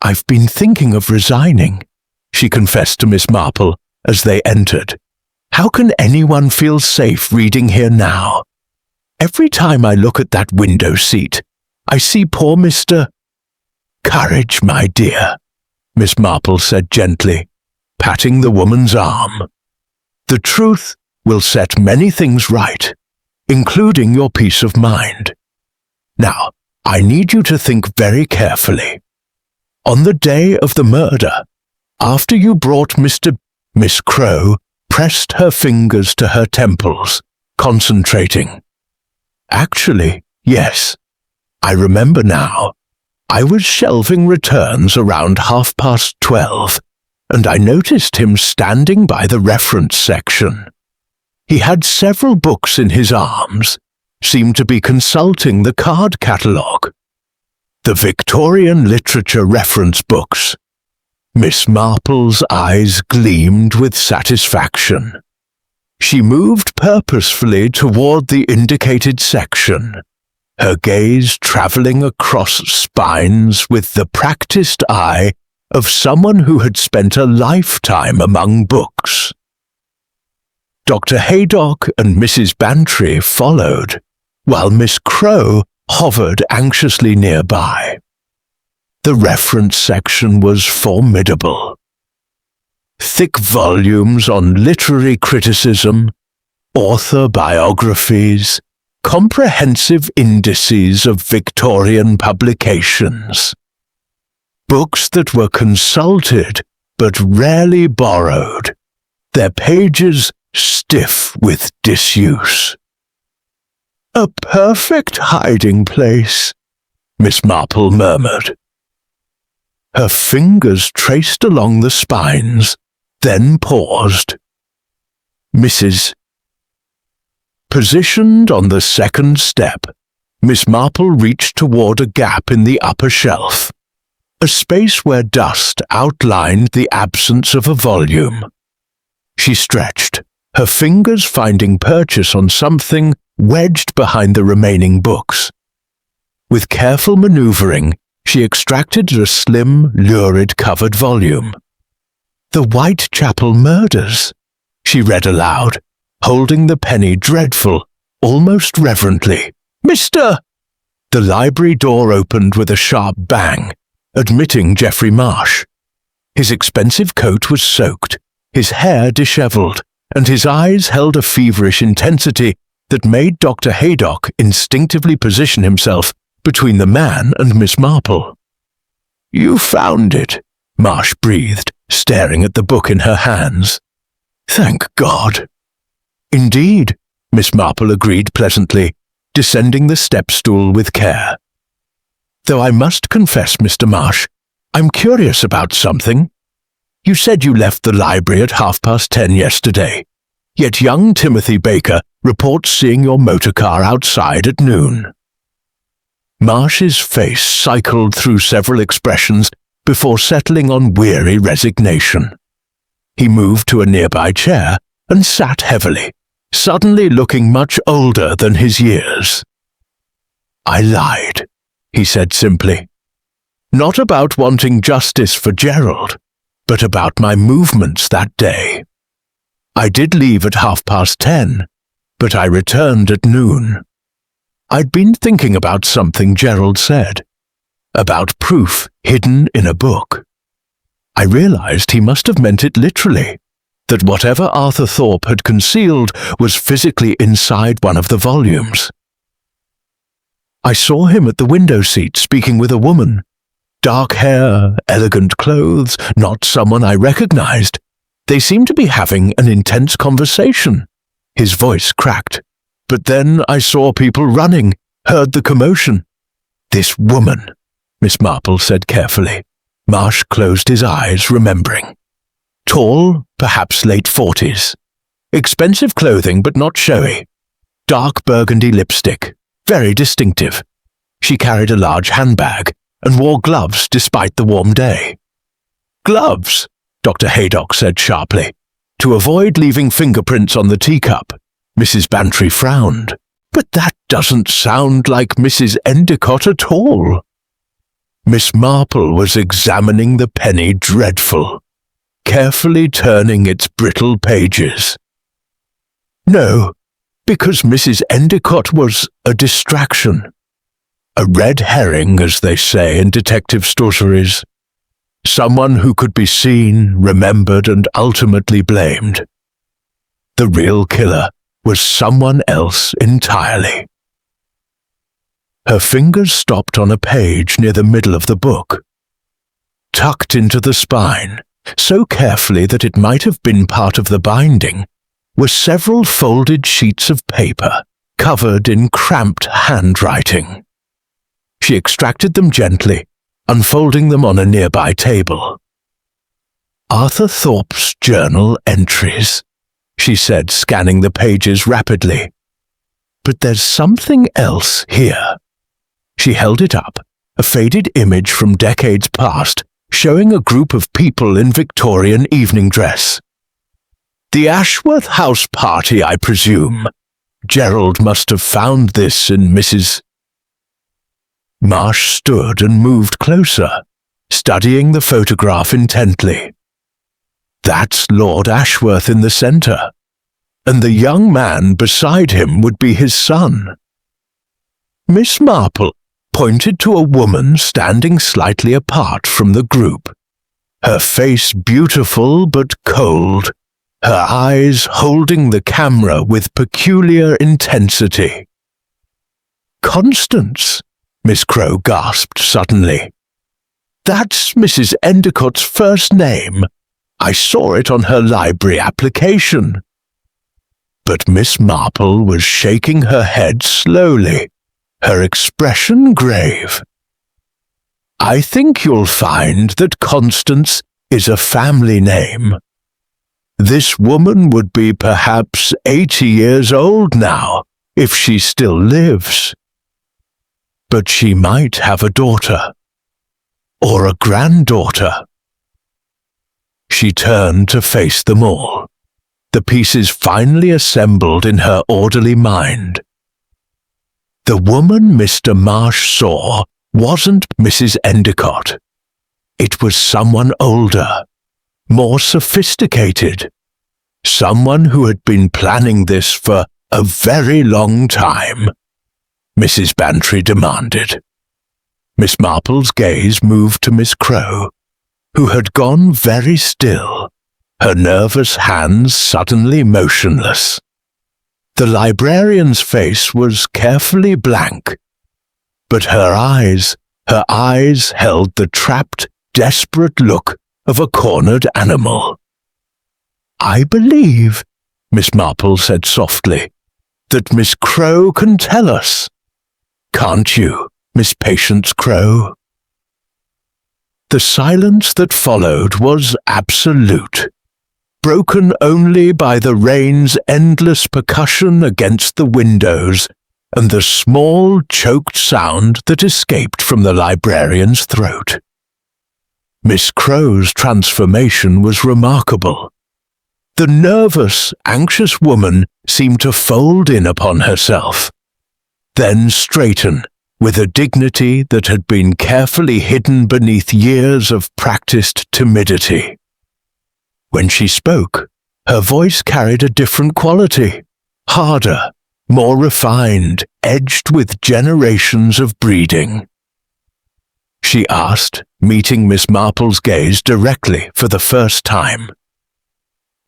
I've been thinking of resigning, she confessed to Miss Marple as they entered. How can anyone feel safe reading here now? Every time I look at that window seat, I see poor Mr. Courage, my dear, Miss Marple said gently, patting the woman's arm. The truth will set many things right, including your peace of mind. Now, I need you to think very carefully. On the day of the murder, after you brought Miss Crowe pressed her fingers to her temples, concentrating. Actually, yes, I remember now. I was shelving returns around 12:30, and I noticed him standing by the reference section. He had several books in his arms, seemed to be consulting the card catalogue. The Victorian literature reference books. Miss Marple's eyes gleamed with satisfaction. She moved purposefully toward the indicated section, her gaze travelling across spines with the practised eye of someone who had spent a lifetime among books. Dr. Haydock and Mrs. Bantry followed, while Miss Crowe hovered anxiously nearby. The reference section was formidable. Thick volumes on literary criticism, author biographies, comprehensive indices of Victorian publications. Books that were consulted but rarely borrowed, their pages stiff with disuse. A perfect hiding place, Miss Marple murmured. Her fingers traced along the spines, then paused. Mrs. Positioned on the second step, Miss Marple reached toward a gap in the upper shelf, a space where dust outlined the absence of a volume. She stretched, her fingers finding purchase on something wedged behind the remaining books. With careful maneuvering, she extracted a slim, lurid covered volume. The Whitechapel Murders, she read aloud, holding the penny dreadful, almost reverently. Mr. The library door opened with a sharp bang, admitting Geoffrey Marsh. His expensive coat was soaked, his hair dishevelled, and his eyes held a feverish intensity that made Dr. Haydock instinctively position himself between the man and Miss Marple. You found it, Marsh breathed, staring at the book in her hands. Thank God. Indeed, Miss Marple agreed pleasantly, descending the step-stool with care. Though I must confess, Mr. Marsh, I'm curious about something. You said you left the library at 10:30 yesterday, yet young Timothy Baker reports seeing your motor car outside at noon. Marsh's face cycled through several expressions before settling on weary resignation. He moved to a nearby chair and sat heavily, suddenly looking much older than his years. I lied, he said simply. Not about wanting justice for Gerald, but about my movements that day. I did leave at 10:30, but I returned at noon. I'd been thinking about something Gerald said, about proof hidden in a book. I realized he must have meant it literally, that whatever Arthur Thorpe had concealed was physically inside one of the volumes. I saw him at the window seat speaking with a woman. Dark hair, elegant clothes, not someone I recognized. They seemed to be having an intense conversation. His voice cracked. But then I saw people running, heard the commotion. This woman, Miss Marple said carefully. Marsh closed his eyes, remembering. Tall, perhaps late 40s. Expensive clothing, but not showy. Dark burgundy lipstick, very distinctive. She carried a large handbag and wore gloves despite the warm day. Gloves, Dr. Haydock said sharply. To avoid leaving fingerprints on the teacup. Mrs. Bantry frowned. But that doesn't sound like Mrs. Endicott at all. Miss Marple was examining the penny dreadful, carefully turning its brittle pages. No, because Mrs. Endicott was a distraction. A red herring, as they say in detective stories. Someone who could be seen, remembered, and ultimately blamed. The real killer was someone else entirely. Her fingers stopped on a page near the middle of the book. Tucked into the spine, so carefully that it might have been part of the binding, were several folded sheets of paper covered in cramped handwriting. She extracted them gently, unfolding them on a nearby table. Arthur Thorpe's journal entries, she said, scanning the pages rapidly. But there's something else here. She held it up, a faded image from decades past, showing a group of people in Victorian evening dress. The Ashworth House party, I presume. Gerald must have found this in Mrs. Marsh stood and moved closer, studying the photograph intently. That's Lord Ashworth in the centre, and the young man beside him would be his son. Miss Marple pointed to a woman standing slightly apart from the group, her face beautiful but cold, her eyes holding the camera with peculiar intensity. Constance, Miss Crowe gasped suddenly. That's Mrs. Endicott's first name. I saw it on her library application. But Miss Marple was shaking her head slowly, her expression grave. I think you'll find that Constance is a family name. This woman would be perhaps 80 years old now, if she still lives. But she might have a daughter, or a granddaughter. She turned to face them all, the pieces finally assembled in her orderly mind. The woman Mr. Marsh saw wasn't Mrs. Endicott. It was someone older, more sophisticated, someone who had been planning this for a very long time. Mrs. Bantry demanded. Miss Marple's gaze moved to Miss Crowe, who had gone very still, her nervous hands suddenly motionless. The librarian's face was carefully blank, but her eyes held the trapped, desperate look of a cornered animal. I believe, Miss Marple said softly, that Miss Crowe can tell us. Can't you, Miss Patience Crowe? The silence that followed was absolute, broken only by the rain's endless percussion against the windows and the small, choked sound that escaped from the librarian's throat. Miss Crowe's transformation was remarkable. The nervous, anxious woman seemed to fold in upon herself, then straighten with a dignity that had been carefully hidden beneath years of practiced timidity. When she spoke, her voice carried a different quality, harder, more refined, edged with generations of breeding. She asked, meeting Miss Marple's gaze directly for the first time.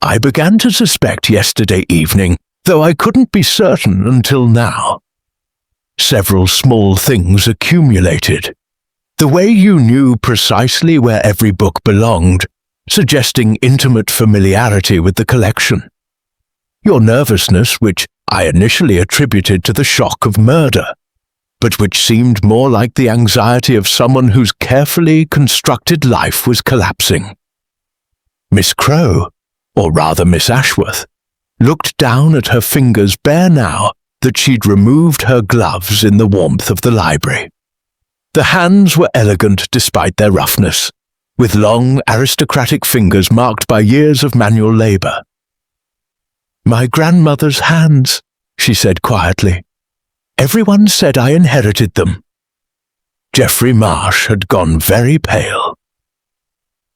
I began to suspect yesterday evening, though I couldn't be certain until now. Several small things accumulated. The way you knew precisely where every book belonged, suggesting intimate familiarity with the collection. Your nervousness, which I initially attributed to the shock of murder, but which seemed more like the anxiety of someone whose carefully constructed life was collapsing. Miss Crowe, or rather Miss Ashworth, looked down at her fingers bare now that she'd removed her gloves in the warmth of the library. The hands were elegant despite their roughness, with long aristocratic fingers marked by years of manual labor. My grandmother's hands, she said quietly. Everyone said I inherited them. Geoffrey Marsh had gone very pale.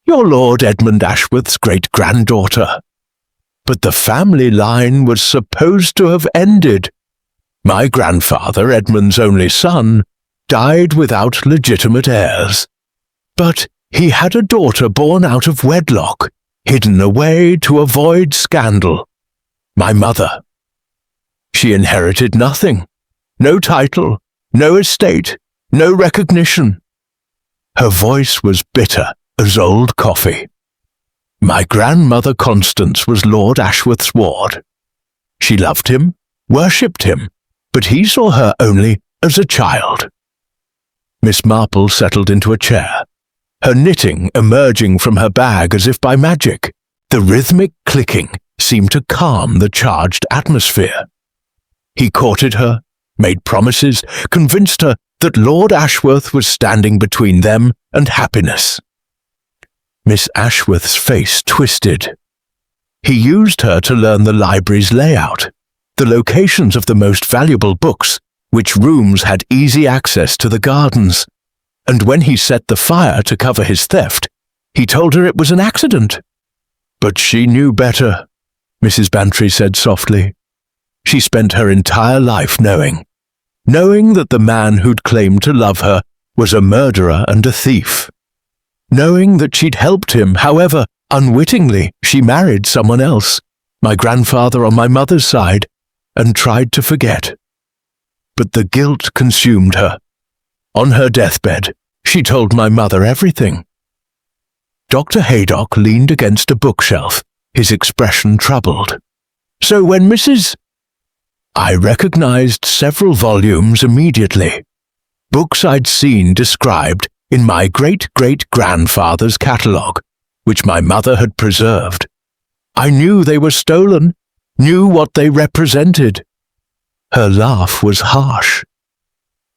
You're Lord Edmund Ashworth's great-granddaughter. But the family line was supposed to have ended. My grandfather, Edmund's only son, died without legitimate heirs. But he had a daughter born out of wedlock, hidden away to avoid scandal. My mother. She inherited nothing. No title, no estate, no recognition. Her voice was bitter as old coffee. My grandmother Constance was Lord Ashworth's ward. She loved him, worshipped him, but he saw her only as a child. Miss Marple settled into a chair, her knitting emerging from her bag as if by magic. The rhythmic clicking seemed to calm the charged atmosphere. He courted her, made promises, convinced her that Lord Ashworth was standing between them and happiness. Miss Ashworth's face twisted. He used her to learn the library's layout, the locations of the most valuable books, which rooms had easy access to the gardens, and when he set the fire to cover his theft, he told her it was an accident. But she knew better, Mrs. Bantry said softly. She spent her entire life knowing that the man who'd claimed to love her was a murderer and a thief. Knowing that she'd helped him, however, unwittingly, she married someone else, my grandfather on my mother's side, and tried to forget. But the guilt consumed her. On her deathbed, she told my mother everything. Dr. Haydock leaned against a bookshelf, his expression troubled. So when I recognized several volumes immediately. Books I'd seen described in my great-great-grandfather's catalogue, which my mother had preserved. I knew they were stolen, knew what they represented. Her laugh was harsh.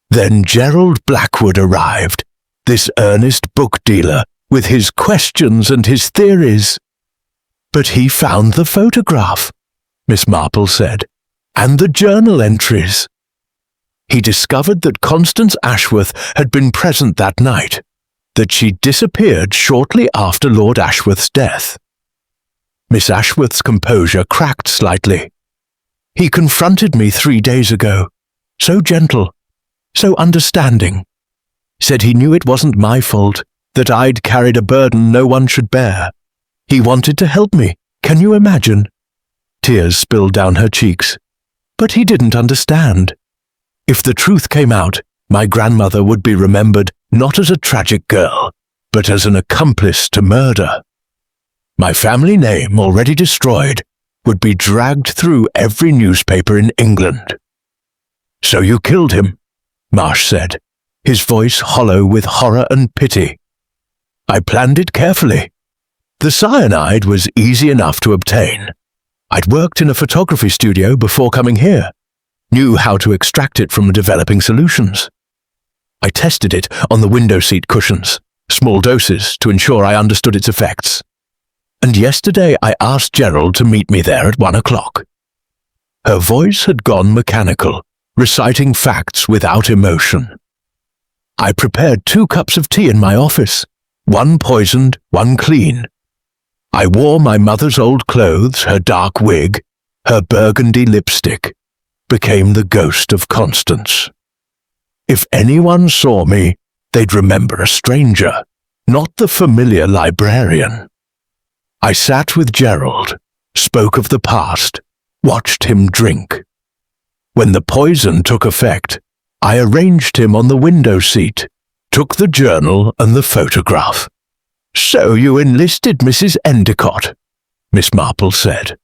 Then Gerald Blackwood arrived, this earnest book dealer, with his questions and his theories. But he found the photograph, Miss Marple said, and the journal entries. He discovered that Constance Ashworth had been present that night, that she disappeared shortly after Lord Ashworth's death. Miss Ashworth's composure cracked slightly. He confronted me 3 days ago, so gentle, so understanding. Said he knew it wasn't my fault, that I'd carried a burden no one should bear. He wanted to help me, can you imagine? Tears spilled down her cheeks. But he didn't understand. If the truth came out, my grandmother would be remembered not as a tragic girl, but as an accomplice to murder. My family name, already destroyed, would be dragged through every newspaper in England. So you killed him, Marsh said, his voice hollow with horror and pity. I planned it carefully. The cyanide was easy enough to obtain. I'd worked in a photography studio before coming here, knew how to extract it from developing solutions. I tested it on the window seat cushions, small doses to ensure I understood its effects. And yesterday I asked Gerald to meet me there at 1 o'clock. Her voice had gone mechanical, reciting facts without emotion. I prepared 2 cups of tea in my office, 1 poisoned, 1 clean. I wore my mother's old clothes, her dark wig, her burgundy lipstick, became the ghost of Constance. If anyone saw me, they'd remember a stranger, not the familiar librarian. I sat with Gerald, spoke of the past, watched him drink. When the poison took effect, I arranged him on the window seat, took the journal and the photograph. So you enlisted Mrs. Endicott, Miss Marple said.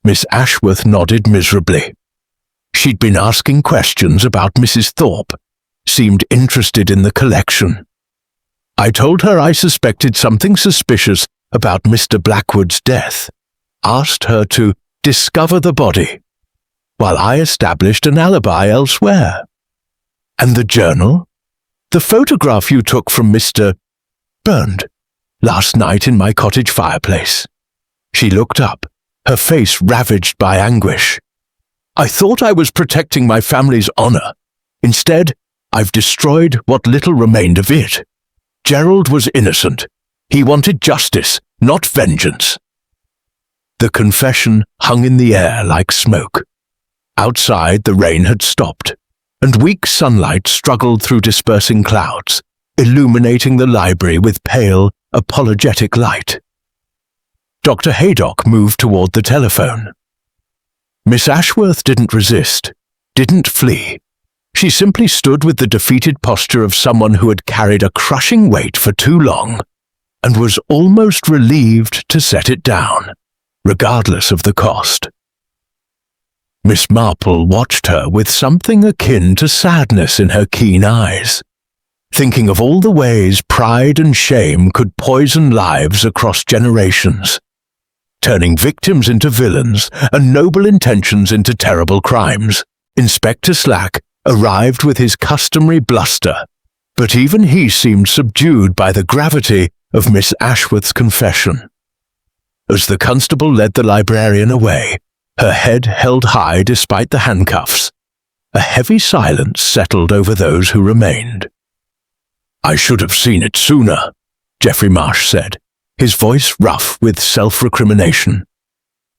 Miss Ashworth nodded miserably. She'd been asking questions about Mrs. Thorpe, seemed interested in the collection. I told her I suspected something suspicious about Mr. Blackwood's death, asked her to discover the body, while I established an alibi elsewhere. And the journal? The photograph you took from Mr. burned last night in my cottage fireplace. She looked up, her face ravaged by anguish. I thought I was protecting my family's honor. Instead, I've destroyed what little remained of it. Gerald was innocent. He wanted justice, not vengeance. The confession hung in the air like smoke. Outside, the rain had stopped, and weak sunlight struggled through dispersing clouds, illuminating the library with pale, apologetic light. Dr. Haydock moved toward the telephone. Miss Ashworth didn't resist, didn't flee. She simply stood with the defeated posture of someone who had carried a crushing weight for too long, and was almost relieved to set it down, regardless of the cost. Miss Marple watched her with something akin to sadness in her keen eyes, thinking of all the ways pride and shame could poison lives across generations, turning victims into villains and noble intentions into terrible crimes. Inspector Slack arrived with his customary bluster, but even he seemed subdued by the gravity of Miss Ashworth's confession. As the constable led the librarian away, her head held high despite the handcuffs, a heavy silence settled over those who remained. "I should have seen it sooner," Geoffrey Marsh said, his voice rough with self-recrimination.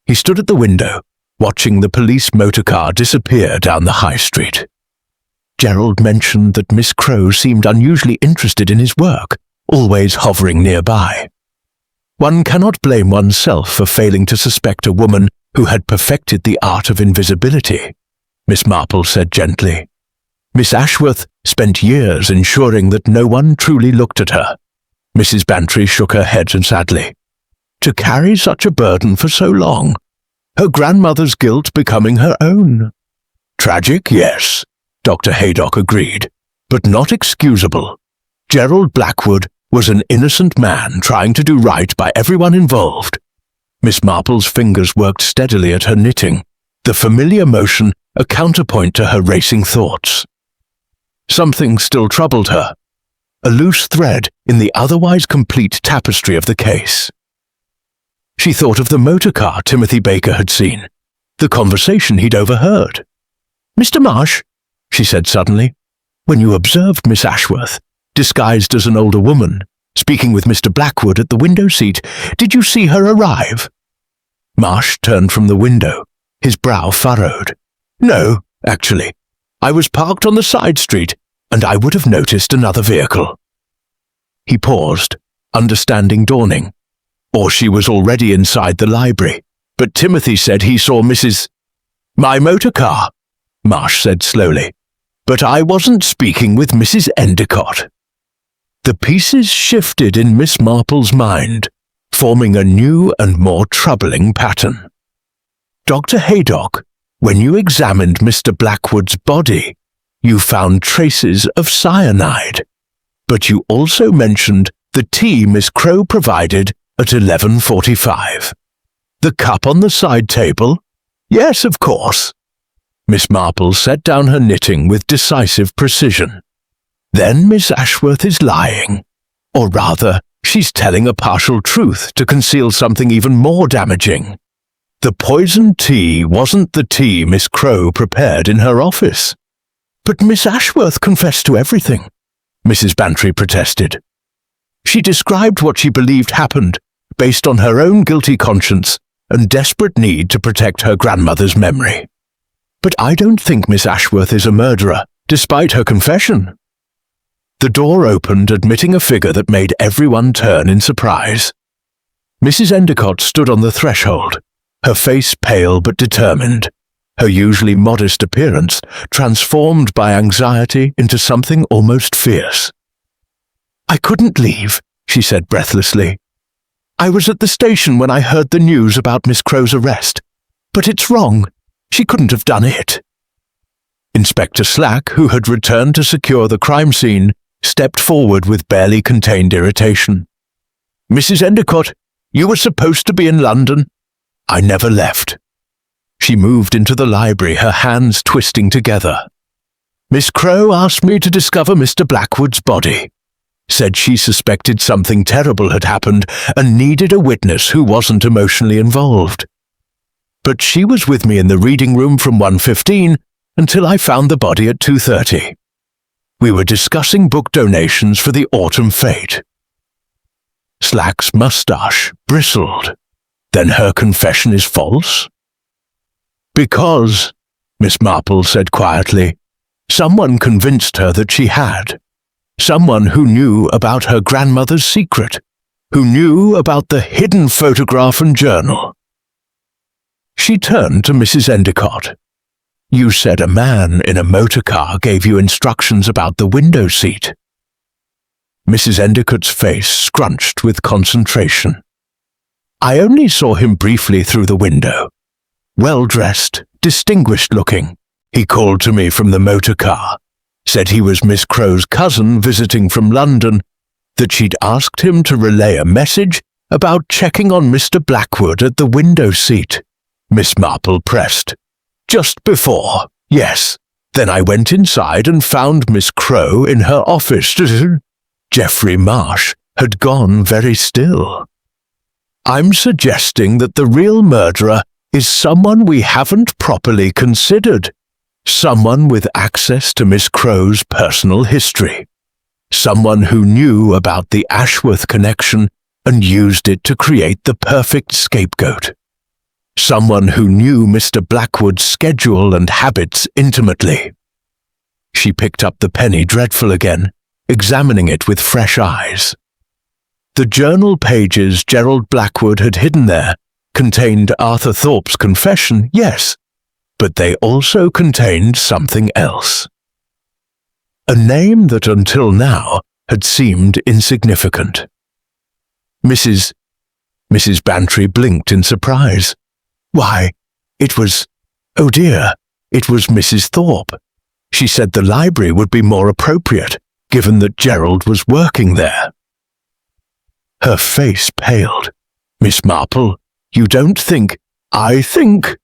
He stood at the window, watching the police motorcar disappear down the high street. Gerald mentioned that Miss Crowe seemed unusually interested in his work, always hovering nearby. One cannot blame oneself for failing to suspect a woman who had perfected the art of invisibility, Miss Marple said gently. Miss Ashworth spent years ensuring that no one truly looked at her. Mrs. Bantry shook her head sadly. To carry such a burden for so long, her grandmother's guilt becoming her own. Tragic, yes, Dr. Haydock agreed, but not excusable. Gerald Blackwood was an innocent man trying to do right by everyone involved. Miss Marple's fingers worked steadily at her knitting, the familiar motion a counterpoint to her racing thoughts. Something still troubled her, a loose thread in the otherwise complete tapestry of the case. She thought of the motor car Timothy Baker had seen, the conversation he'd overheard. "Mr. Marsh," she said suddenly, "when you observed Miss Ashworth, disguised as an older woman, speaking with Mr. Blackwood at the window seat, did you see her arrive?" Marsh turned from the window, his brow furrowed. "No, actually. I was parked on the side street, and I would have noticed another vehicle." He paused, understanding dawning. Or she was already inside the library, but Timothy said he saw Mrs. "My motor car," Marsh said slowly, "but I wasn't speaking with Mrs. Endicott." The pieces shifted in Miss Marple's mind, forming a new and more troubling pattern. "Dr. Haydock, when you examined Mr. Blackwood's body, you found traces of cyanide, but you also mentioned the tea Miss Crowe provided at 11:45. The cup on the side table? Yes, of course." Miss Marple set down her knitting with decisive precision. "Then Miss Ashworth is lying. Or rather, she's telling a partial truth to conceal something even more damaging. The poisoned tea wasn't the tea Miss Crowe prepared in her office." "But Miss Ashworth confessed to everything," Mrs. Bantry protested. "She described what she believed happened, based on her own guilty conscience and desperate need to protect her grandmother's memory. But I don't think Miss Ashworth is a murderer, despite her confession." The door opened, admitting a figure that made everyone turn in surprise. Mrs. Endicott stood on the threshold, her face pale but determined, her usually modest appearance transformed by anxiety into something almost fierce. "I couldn't leave," she said breathlessly. "I was at the station when I heard the news about Miss Crowe's arrest. But it's wrong. She couldn't have done it." Inspector Slack, who had returned to secure the crime scene, stepped forward with barely contained irritation. "Mrs. Endicott, you were supposed to be in London." "I never left." She moved into the library, her hands twisting together. "Miss Crowe asked me to discover Mr. Blackwood's body. Said she suspected something terrible had happened and needed a witness who wasn't emotionally involved. But she was with me in the reading room from 1:15 until I found the body at 2:30. We were discussing book donations for the autumn fete." Slack's mustache bristled. then her confession is false? Because, Miss Marple said quietly, someone convinced her that she had. Someone who knew about her grandmother's secret, who knew about the hidden photograph and journal. She turned to Mrs. Endicott. You said a man in a motor car gave you instructions about the window seat. Mrs. Endicott's face scrunched with concentration. I only saw him briefly through the window. Well-dressed, distinguished-looking, he called to me from the motor car, said he was Miss Crow's cousin visiting from London, that she'd asked him to relay a message about checking on Mr. Blackwood at the window seat. Miss Marple pressed. Just before, yes. Then I went inside and found Miss Crow in her office. Geoffrey Marsh had gone very still. I'm suggesting that the real murderer is someone we haven't properly considered. Someone with access to Miss Crow's personal history. Someone who knew about the Ashworth connection and used it to create the perfect scapegoat. Someone who knew Mr. Blackwood's schedule and habits intimately. She picked up the penny dreadful again, examining it with fresh eyes. The journal pages Gerald Blackwood had hidden there contained Arthur Thorpe's confession, yes, but they also contained something else. A name that until now had seemed insignificant. Mrs. Bantry blinked in surprise. Why, oh dear, it was Mrs. Thorpe. She said the library would be more appropriate, given that Gerald was working there. Her face paled. Miss Marple, you don't think— I think,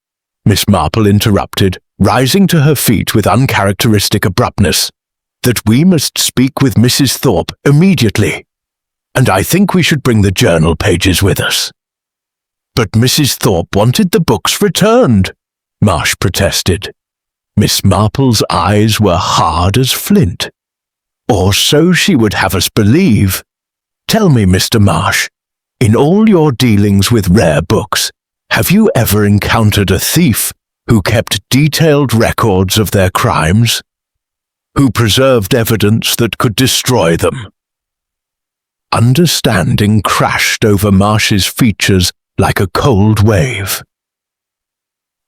Miss Marple interrupted, rising to her feet with uncharacteristic abruptness, that we must speak with Mrs. Thorpe immediately, and I think we should bring the journal pages with us. But Mrs. Thorpe wanted the books returned, Marsh protested. Miss Marple's eyes were hard as flint. Or so she would have us believe. Tell me, Mr. Marsh, in all your dealings with rare books, have you ever encountered a thief who kept detailed records of their crimes? Who preserved evidence that could destroy them? Understanding crashed over Marsh's features like a cold wave.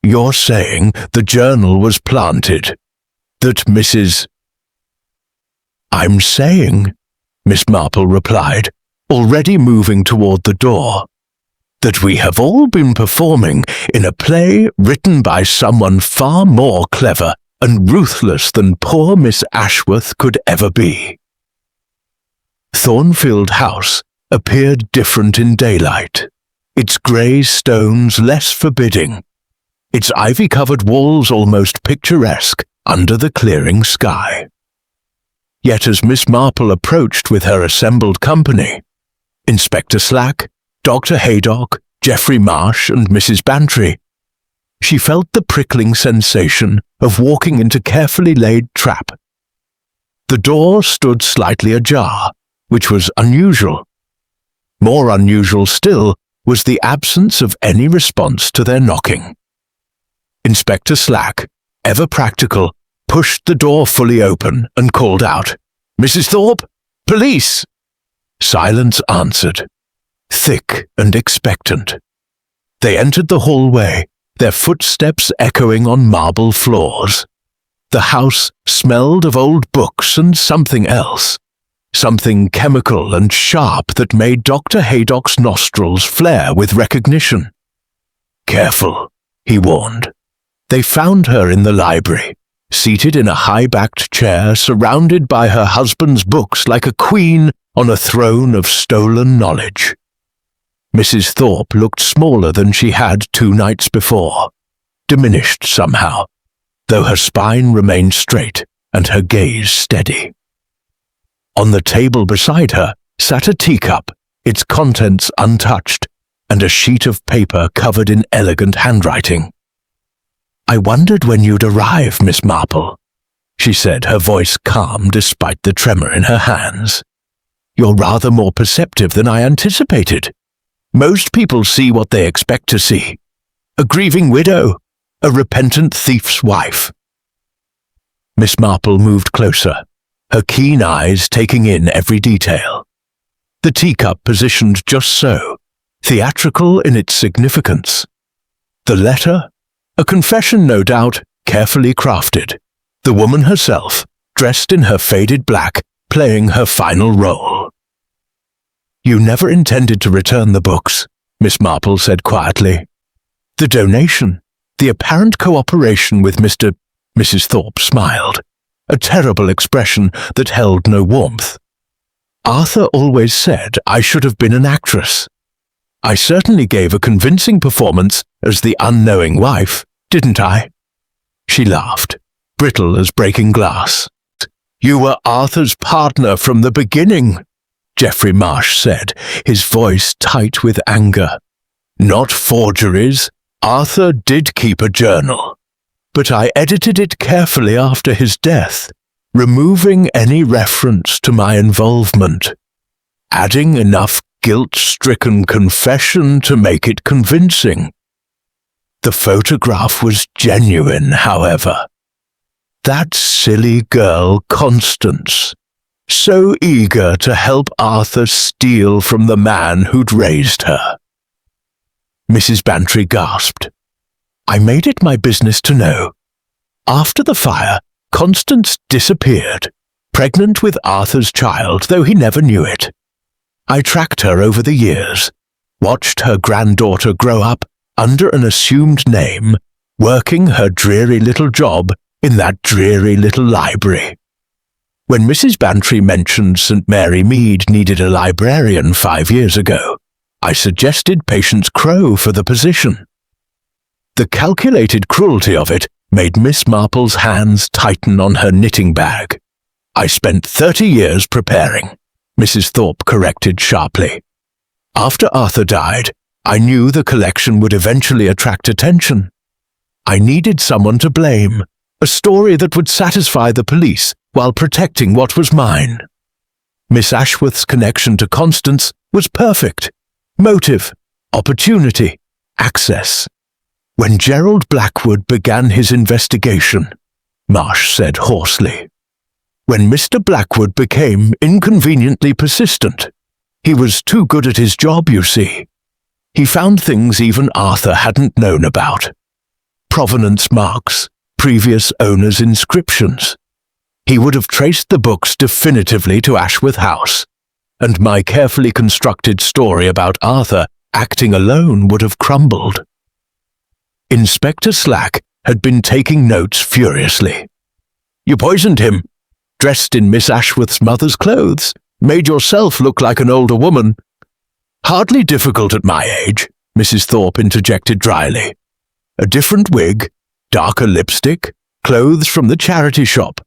You're saying the journal was planted, that Mrs. I'm saying, Miss Marple replied, already moving toward the door, that we have all been performing in a play written by someone far more clever and ruthless than poor Miss Ashworth could ever be. Thornfield House appeared different in daylight, its grey stones less forbidding, its ivy-covered walls almost picturesque under the clearing sky. Yet as Miss Marple approached with her assembled company, Inspector Slack, Dr. Haydock, Geoffrey Marsh, and Mrs. Bantry, she felt the prickling sensation of walking into carefully laid trap. The door stood slightly ajar, which was unusual. More unusual still was the absence of any response to their knocking. Inspector Slack, ever practical, pushed the door fully open and called out, "Mrs. Thorpe, police!" Silence answered, thick and expectant. They entered the hallway, their footsteps echoing on marble floors. The house smelled of old books and something else, something chemical and sharp that made Dr. Haydock's nostrils flare with recognition. "Careful," he warned. They found her in the library, seated in a high-backed chair surrounded by her husband's books like a queen on a throne of stolen knowledge. Mrs. Thorpe looked smaller than she had 2 nights before, diminished somehow, though her spine remained straight and her gaze steady. On the table beside her sat a teacup, its contents untouched, and a sheet of paper covered in elegant handwriting. "I wondered when you'd arrive, Miss Marple," she said, her voice calm despite the tremor in her hands. "You're rather more perceptive than I anticipated. Most people see what they expect to see. A grieving widow, a repentant thief's wife. Miss Marple moved closer, her keen eyes taking in every detail. The teacup positioned just so, theatrical in its significance. The letter, a confession no doubt, carefully crafted. The woman herself, dressed in her faded black, playing her final role. "You never intended to return the books," Miss Marple said quietly. "The donation, the apparent cooperation with Mrs. Thorpe smiled, a terrible expression that held no warmth. "Arthur always said I should have been an actress. I certainly gave a convincing performance as the unknowing wife, didn't I?" She laughed, brittle as breaking glass. "You were Arthur's partner from the beginning," Geoffrey Marsh said, his voice tight with anger. "Not forgeries. Arthur did keep a journal, but I edited it carefully after his death, removing any reference to my involvement, adding enough guilt-stricken confession to make it convincing. The photograph was genuine, however. That silly girl, Constance, so eager to help Arthur steal from the man who'd raised her." Mrs. Bantry gasped. "I made it my business to know. After the fire, Constance disappeared, pregnant with Arthur's child, though he never knew it. I tracked her over the years, watched her granddaughter grow up under an assumed name, working her dreary little job in that dreary little library. When Mrs. Bantry mentioned St. Mary Mead needed a librarian 5 years ago, I suggested Patience Crowe for the position. The calculated cruelty of it made Miss Marple's hands tighten on her knitting bag. "I spent 30 years preparing," Mrs. Thorpe corrected sharply. "After Arthur died, I knew the collection would eventually attract attention. I needed someone to blame, a story that would satisfy the police while protecting what was mine. Miss Ashworth's connection to Constance was perfect. Motive, opportunity, access. When Gerald Blackwood began his investigation," Marsh said hoarsely, "when Mr. Blackwood became inconveniently persistent, he was too good at his job, you see. He found things even Arthur hadn't known about. Provenance marks, previous owners' inscriptions. He would have traced the books definitively to Ashworth House, and my carefully constructed story about Arthur acting alone would have crumbled." Inspector Slack had been taking notes furiously. "You poisoned him, dressed in Miss Ashworth's mother's clothes, made yourself look like an older woman." "Hardly difficult at my age," Mrs. Thorpe interjected dryly. "A different wig, darker lipstick, clothes from the charity shop.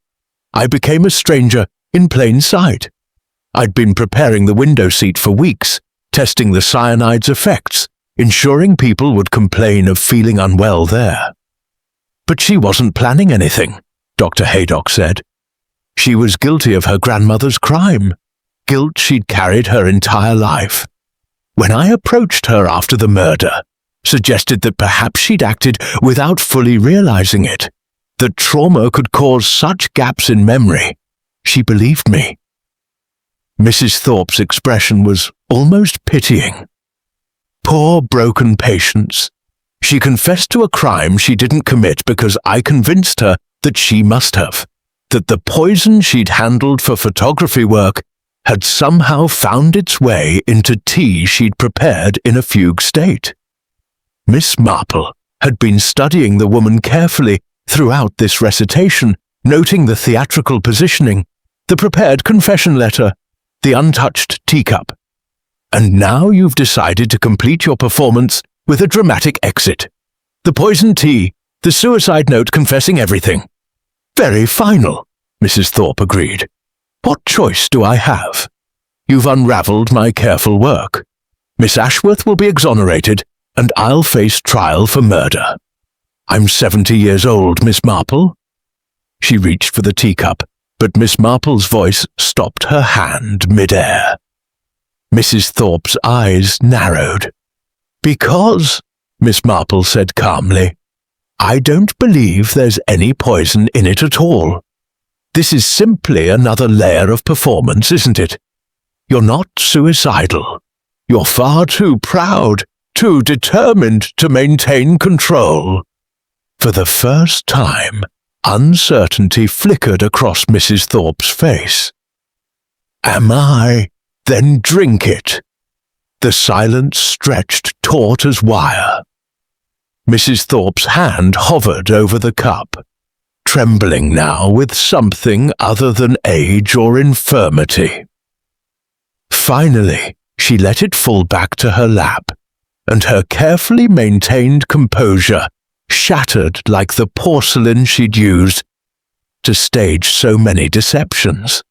I became a stranger in plain sight. I'd been preparing the window seat for weeks, testing the cyanide's effects, ensuring people would complain of feeling unwell there." "But she wasn't planning anything," Dr. Haydock said. "She was guilty of her grandmother's crime, guilt she'd carried her entire life. When I approached her after the murder, suggested that perhaps she'd acted without fully realizing it, that trauma could cause such gaps in memory, she believed me." Mrs. Thorpe's expression was almost pitying. "Poor broken Patience. She confessed to a crime she didn't commit because I convinced her that she must have, that the poison she'd handled for photography work had somehow found its way into tea she'd prepared in a fugue state." Miss Marple had been studying the woman carefully throughout this recitation, noting the theatrical positioning, the prepared confession letter, the untouched teacup. "And now you've decided to complete your performance with a dramatic exit. The poisoned tea, the suicide note confessing everything." "Very final," Mrs. Thorpe agreed. "What choice do I have? You've unravelled my careful work. Miss Ashworth will be exonerated, and I'll face trial for murder. I'm 70 years old, Miss Marple." She reached for the teacup, but Miss Marple's voice stopped her hand mid-air. Mrs. Thorpe's eyes narrowed. Because, Miss Marple said calmly, I don't believe there's any poison in it at all. This is simply another layer of performance, isn't it? You're not suicidal. You're far too proud, too determined to maintain control. For the first time, uncertainty flickered across Mrs. Thorpe's face. Am I? Then drink it. The silence stretched taut as wire. Mrs. Thorpe's hand hovered over the cup, trembling now with something other than age or infirmity. Finally, she let it fall back to her lap, and her carefully maintained composure shattered like the porcelain she'd used to stage so many deceptions.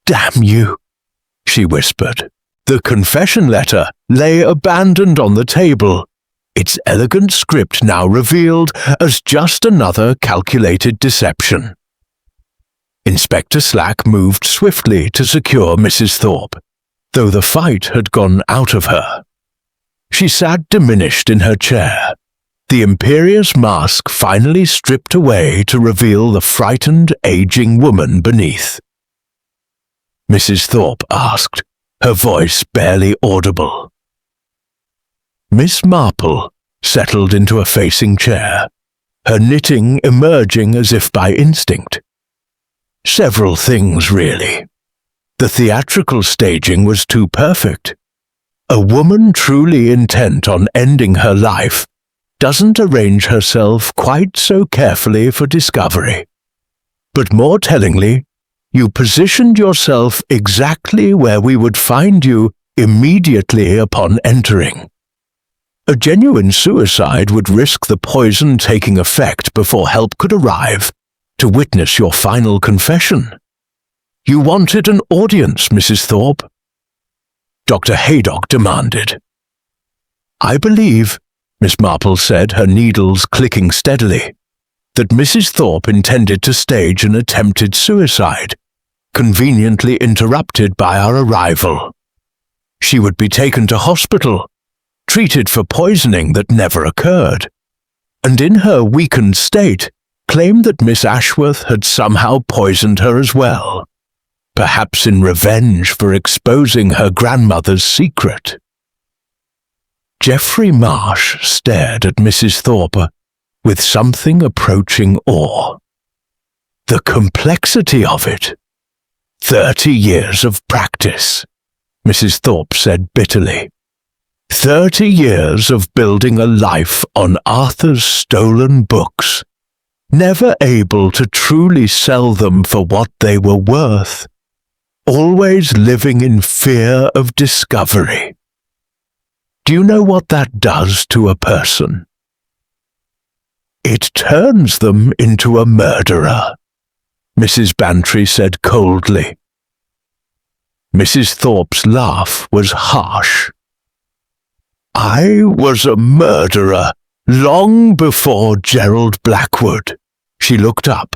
Damn you, she whispered. The confession letter lay abandoned on the table, its elegant script now revealed as just another calculated deception. Inspector Slack moved swiftly to secure Mrs. Thorpe, though the fight had gone out of her. She sat diminished in her chair, the imperious mask finally stripped away to reveal the frightened, aging woman beneath. Mrs. Thorpe asked, her voice barely audible. Miss Marple settled into a facing chair, her knitting emerging as if by instinct. Several things, really. The theatrical staging was too perfect. A woman truly intent on ending her life doesn't arrange herself quite so carefully for discovery. But more tellingly, you positioned yourself exactly where we would find you immediately upon entering. A genuine suicide would risk the poison taking effect before help could arrive to witness your final confession. You wanted an audience, Mrs. Thorpe. Dr. Haydock demanded. I believe, Miss Marple said, her needles clicking steadily, that Mrs. Thorpe intended to stage an attempted suicide, conveniently interrupted by our arrival. She would be taken to hospital, treated for poisoning that never occurred, and in her weakened state claimed that Miss Ashworth had somehow poisoned her as well, perhaps in revenge for exposing her grandmother's secret. Geoffrey Marsh stared at Mrs. Thorpe with something approaching awe. The complexity of it. 30 years of practice, Mrs. Thorpe said bitterly. 30 years of building a life on Arthur's stolen books, never able to truly sell them for what they were worth, always living in fear of discovery. Do you know what that does to a person? It turns them into a murderer, Mrs. Bantry said coldly. Mrs. Thorpe's laugh was harsh. I was a murderer long before Gerald Blackwood. She looked up,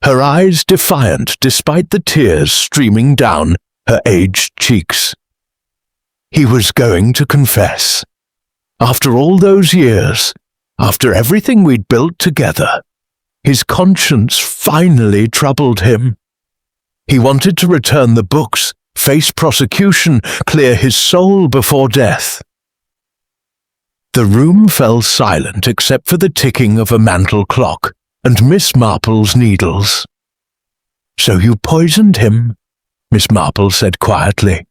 her eyes defiant despite the tears streaming down her aged cheeks. He was going to confess. After all those years, after everything we'd built together, his conscience finally troubled him. He wanted to return the books, face prosecution, clear his soul before death. The room fell silent except for the ticking of a mantel clock and Miss Marple's needles. So you poisoned him, Miss Marple said quietly.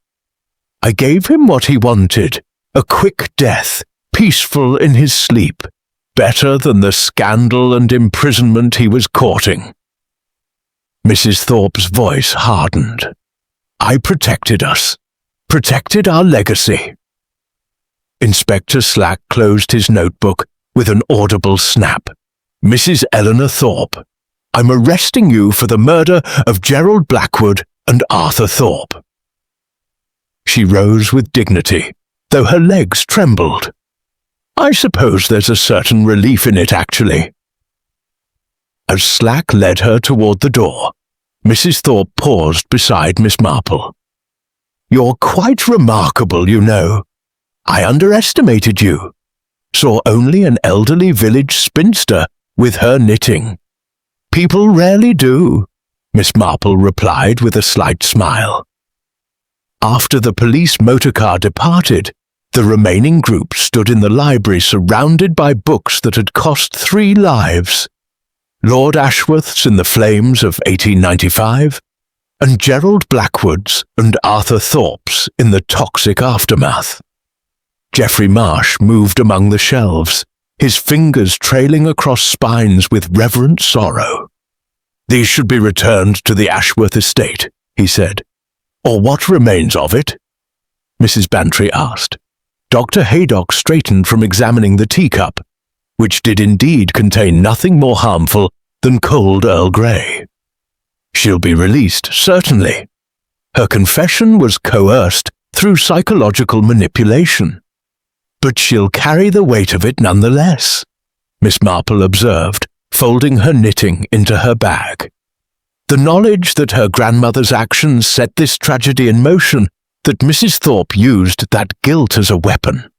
I gave him what he wanted, a quick death, peaceful in his sleep, better than the scandal and imprisonment he was courting. Mrs. Thorpe's voice hardened. I protected us, protected our legacy. Inspector Slack closed his notebook with an audible snap. Mrs. Eleanor Thorpe, I'm arresting you for the murder of Gerald Blackwood and Arthur Thorpe. She rose with dignity, though her legs trembled. I suppose there's a certain relief in it, actually. As Slack led her toward the door, Mrs. Thorpe paused beside Miss Marple. You're quite remarkable, you know. I underestimated you. Saw only an elderly village spinster with her knitting. People rarely do, Miss Marple replied with a slight smile. After the police motorcar departed, the remaining group stood in the library surrounded by books that had cost 3 lives. Lord Ashworth's In the Flames of 1895, and Gerald Blackwood's and Arthur Thorpe's In the Toxic Aftermath. Geoffrey Marsh moved among the shelves, his fingers trailing across spines with reverent sorrow. These should be returned to the Ashworth estate, he said. Or what remains of it? Mrs. Bantry asked. Dr. Haydock straightened from examining the teacup, which did indeed contain nothing more harmful than cold Earl Grey. She'll be released, certainly. Her confession was coerced through psychological manipulation. But she'll carry the weight of it nonetheless, Miss Marple observed, folding her knitting into her bag. The knowledge that her grandmother's actions set this tragedy in motion, that Mrs. Thorpe used that guilt as a weapon.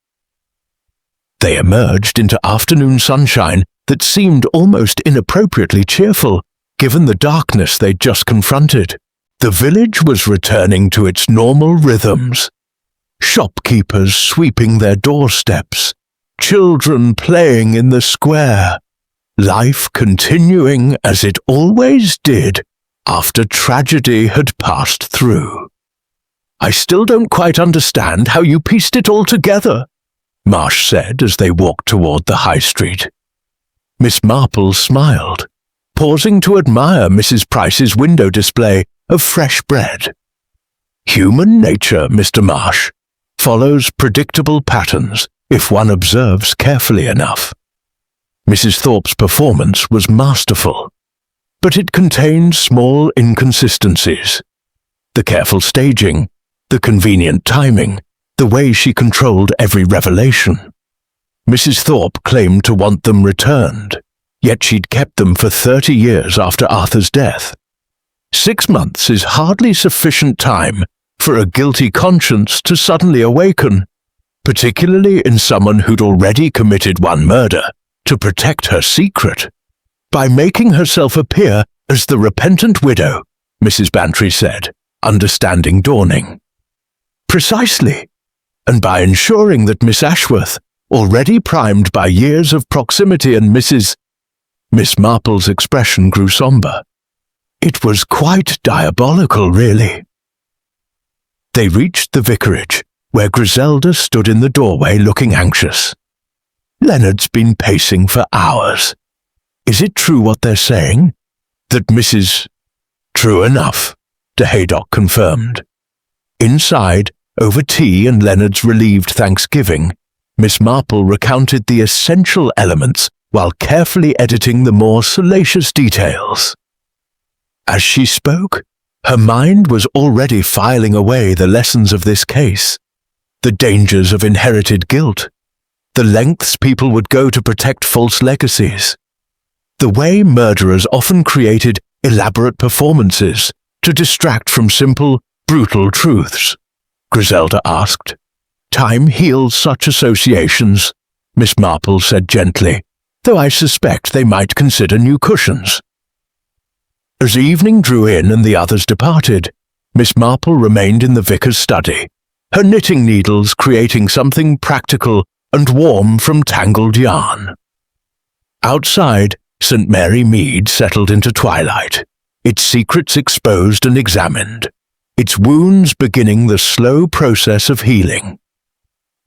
They emerged into afternoon sunshine that seemed almost inappropriately cheerful, given the darkness they'd just confronted. The village was returning to its normal rhythms. Shopkeepers sweeping their doorsteps, children playing in the square, life continuing as it always did after tragedy had passed through. I still don't quite understand how you pieced it all together, Marsh said as they walked toward the high street. Miss Marple smiled, pausing to admire Mrs. Price's window display of fresh bread. Human nature, Mr. Marsh, follows predictable patterns if one observes carefully enough. Mrs. Thorpe's performance was masterful, but it contained small inconsistencies. The careful staging, the convenient timing, the way she controlled every revelation. Mrs. Thorpe claimed to want them returned, yet she'd kept them for 30 years after Arthur's death. 6 months is hardly sufficient time for a guilty conscience to suddenly awaken, particularly in someone who'd already committed one murder to protect her secret. By making herself appear as the repentant widow, Mrs. Bantry said, understanding dawning. Precisely, and by ensuring that Miss Ashworth, already primed by years of proximity and Miss Marple's expression grew somber. It was quite diabolical, really. They reached the vicarage, where Griselda stood in the doorway looking anxious. Leonard's been pacing for hours. Is it true what they're saying? That Mrs. True enough, de Haydock confirmed. Inside, over tea and Leonard's relieved thanksgiving, Miss Marple recounted the essential elements while carefully editing the more salacious details. As she spoke, her mind was already filing away the lessons of this case, the dangers of inherited guilt, the lengths people would go to protect false legacies, the way murderers often created elaborate performances to distract from simple, brutal truths. Griselda asked. Time heals such associations, Miss Marple said gently, though I suspect they might consider new cushions. As evening drew in and the others departed, Miss Marple remained in the vicar's study, her knitting needles creating something practical and warm from tangled yarn. Outside, St. Mary Mead settled into twilight, its secrets exposed and examined, its wounds beginning the slow process of healing.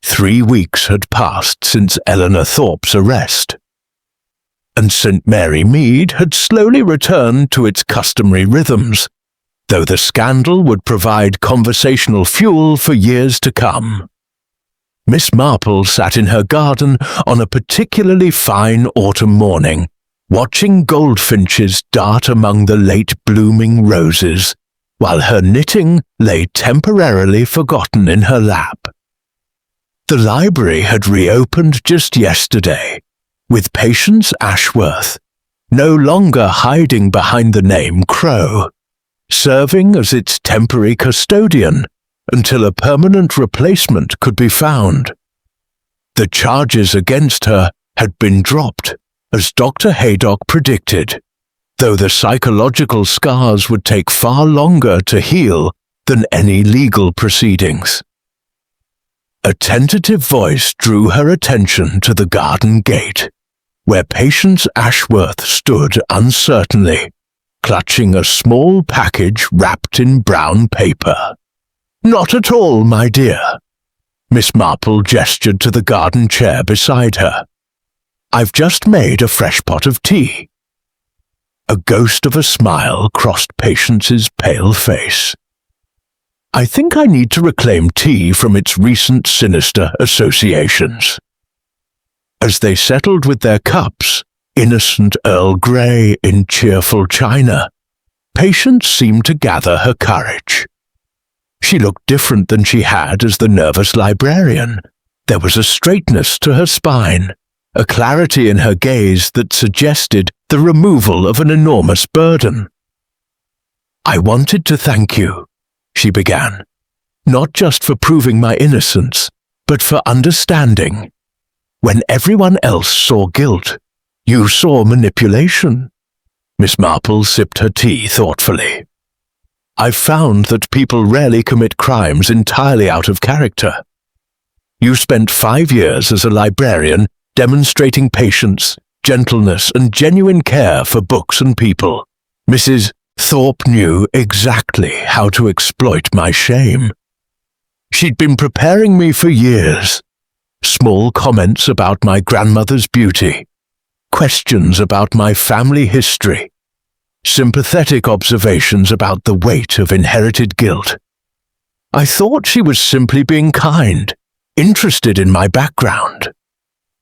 3 weeks had passed since Eleanor Thorpe's arrest, and St. Mary Mead had slowly returned to its customary rhythms, though the scandal would provide conversational fuel for years to come. Miss Marple sat in her garden on a particularly fine autumn morning, watching goldfinches dart among the late-blooming roses, while her knitting lay temporarily forgotten in her lap. The library had reopened just yesterday, with Patience Ashworth, no longer hiding behind the name Crow, serving as its temporary custodian until a permanent replacement could be found. The charges against her had been dropped, as Dr. Haydock predicted, though the psychological scars would take far longer to heal than any legal proceedings. A tentative voice drew her attention to the garden gate, where Patience Ashworth stood uncertainly, clutching a small package wrapped in brown paper. "Not at all, my dear." Miss Marple gestured to the garden chair beside her. "I've just made a fresh pot of tea." A ghost of a smile crossed Patience's pale face. "I think I need to reclaim tea from its recent sinister associations." As they settled with their cups, innocent Earl Grey in cheerful china, Patience seemed to gather her courage. She looked different than she had as the nervous librarian. There was a straightness to her spine, a clarity in her gaze that suggested the removal of an enormous burden. "I wanted to thank you," she began, "not just for proving my innocence, but for understanding. When everyone else saw guilt, you saw manipulation." Miss Marple sipped her tea thoughtfully. "I've found that people rarely commit crimes entirely out of character. You spent 5 years as a librarian demonstrating patience, gentleness, and genuine care for books and people. Mrs. Thorpe knew exactly how to exploit my shame. She'd been preparing me for years. Small comments about my grandmother's beauty, questions about my family history, sympathetic observations about the weight of inherited guilt. I thought she was simply being kind, interested in my background.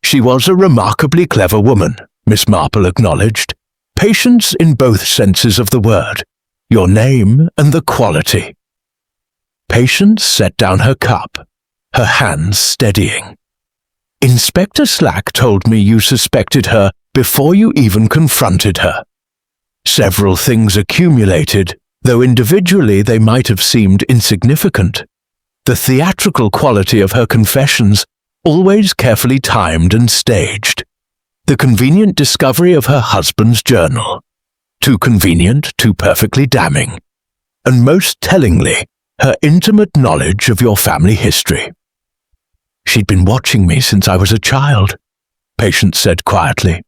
She was a remarkably clever woman," Miss Marple acknowledged. "Patience in both senses of the word, your name and the quality." Patience set down her cup, her hands steadying. "Inspector Slack told me you suspected her before you even confronted her. Several things accumulated, though individually they might have seemed insignificant. The theatrical quality of her confessions, always carefully timed and staged. The convenient discovery of her husband's journal. Too convenient, too perfectly damning. And most tellingly, her intimate knowledge of your family history." "She'd been watching me since I was a child," Patience said quietly.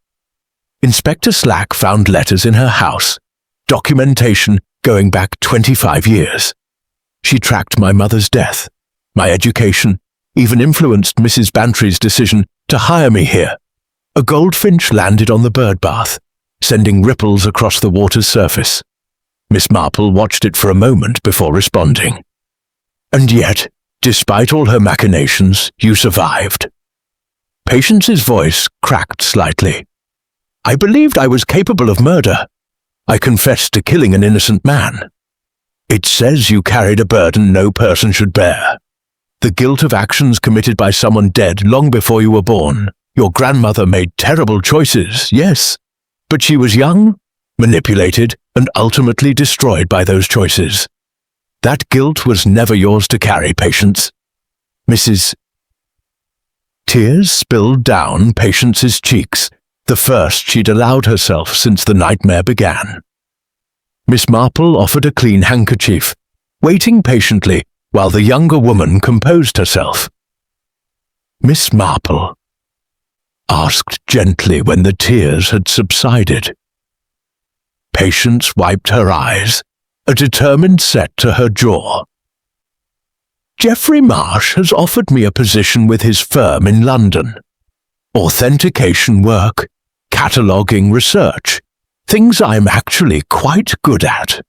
"Inspector Slack found letters in her house, documentation going back 25 years. She tracked my mother's death, my education, even influenced Mrs. Bantry's decision to hire me here. A goldfinch landed on the bird bath, sending ripples across the water's surface. Miss Marple watched it for a moment before responding. And yet, despite all her machinations, you survived." Patience's voice cracked slightly. "I believed I was capable of murder. I confessed to killing an innocent man. It says you carried a burden no person should bear. The guilt of actions committed by someone dead long before you were born. Your grandmother made terrible choices, yes, but she was young, manipulated, and ultimately destroyed by those choices. That guilt was never yours to carry, Patience." Mrs. Tears spilled down Patience's cheeks, the first she'd allowed herself since the nightmare began. Miss Marple offered a clean handkerchief, waiting patiently while the younger woman composed herself. "Miss Marple," asked gently when the tears had subsided. Patience wiped her eyes, a determined set to her jaw. "Geoffrey Marsh has offered me a position with his firm in London. Authentication work, cataloguing research, things I'm actually quite good at.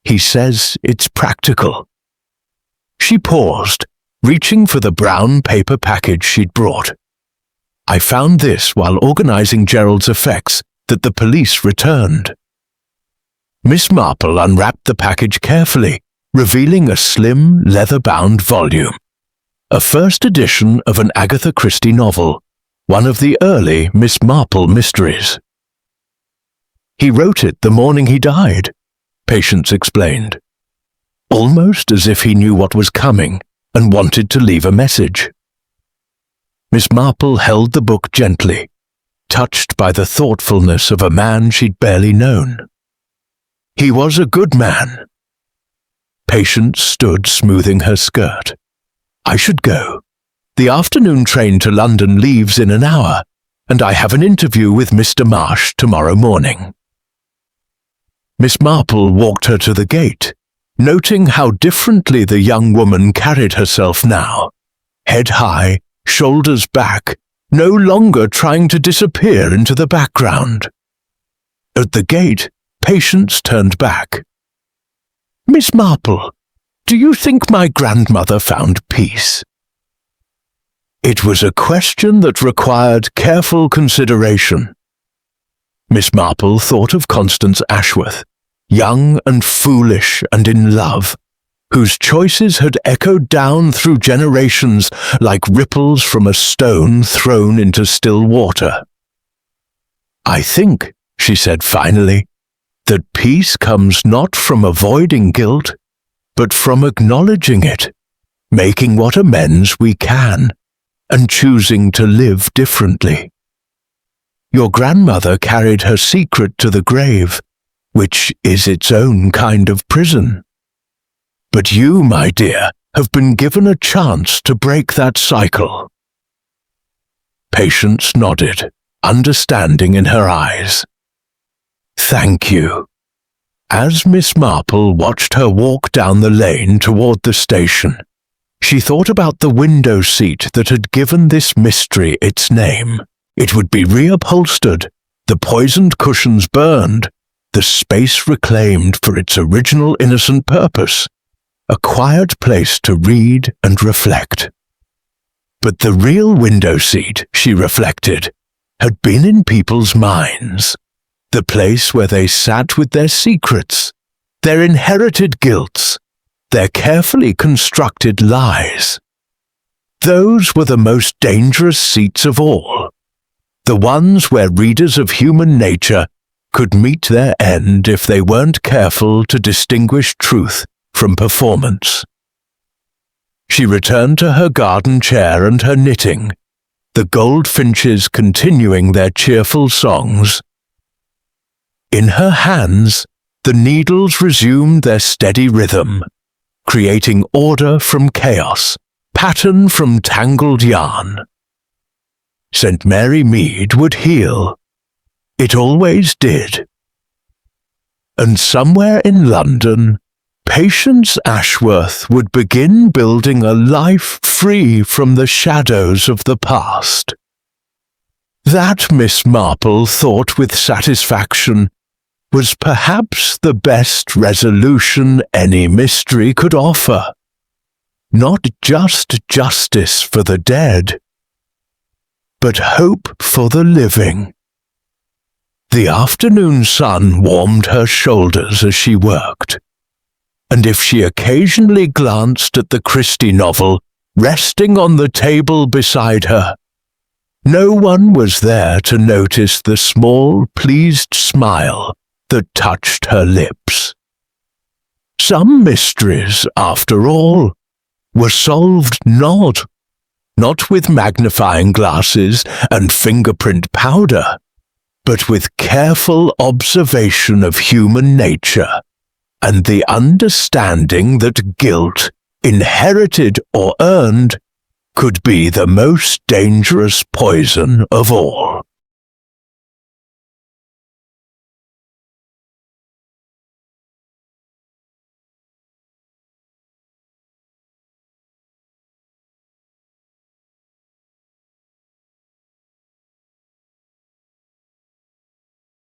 He says it's practical." She paused, reaching for the brown paper package she'd brought. "I found this while organizing Gerald's effects that the police returned." Miss Marple unwrapped the package carefully, revealing a slim, leather-bound volume. A first edition of an Agatha Christie novel, one of the early Miss Marple mysteries. "He wrote it the morning he died," Patience explained. almost as if he knew what was coming and wanted to leave a message. Miss Marple held the book gently, touched by the thoughtfulness of a man she'd barely known. He was a good man. Patience stood smoothing her skirt. I should go. The afternoon train to London leaves in an hour, and I have an interview with Mr. Marsh tomorrow morning. Miss Marple walked her to the gate, noting how differently the young woman carried herself now, head high, shoulders back, no longer trying to disappear into the background. At the gate, Patience turned back. Miss Marple, do you think my grandmother found peace? It was a question that required careful consideration. Miss Marple thought of Constance Ashworth, young and foolish and in love, whose choices had echoed down through generations like ripples from a stone thrown into still water. I think, she said finally, that peace comes not from avoiding guilt, but from acknowledging it, making what amends we can, and choosing to live differently. Your grandmother carried her secret to the grave, which is its own kind of prison. But you, my dear, have been given a chance to break that cycle. Patience nodded, understanding in her eyes. Thank you. As Miss Marple watched her walk down the lane toward the station, she thought about the window seat that had given this mystery its name. It would be reupholstered, the poisoned cushions burned, the space reclaimed for its original innocent purpose, a quiet place to read and reflect. But the real window seat, she reflected, had been in people's minds, the place where they sat with their secrets, their inherited guilts, their carefully constructed lies. Those were the most dangerous seats of all, the ones where readers of human nature could meet their end if they weren't careful to distinguish truth from performance. She returned to her garden chair and her knitting, the goldfinches continuing their cheerful songs. In her hands, the needles resumed their steady rhythm, creating order from chaos, pattern from tangled yarn. St. Mary Mead would heal. It always did. And somewhere in London, Patience Ashworth would begin building a life free from the shadows of the past. That, Miss Marple thought with satisfaction, was perhaps the best resolution any mystery could offer. Not just justice for the dead, but hope for the living. The afternoon sun warmed her shoulders as she worked, and if she occasionally glanced at the Christie novel resting on the table beside her, no one was there to notice the small, pleased smile that touched her lips. Some mysteries, after all, were solved not with magnifying glasses and fingerprint powder, but with careful observation of human nature and the understanding that guilt, inherited or earned, could be the most dangerous poison of all.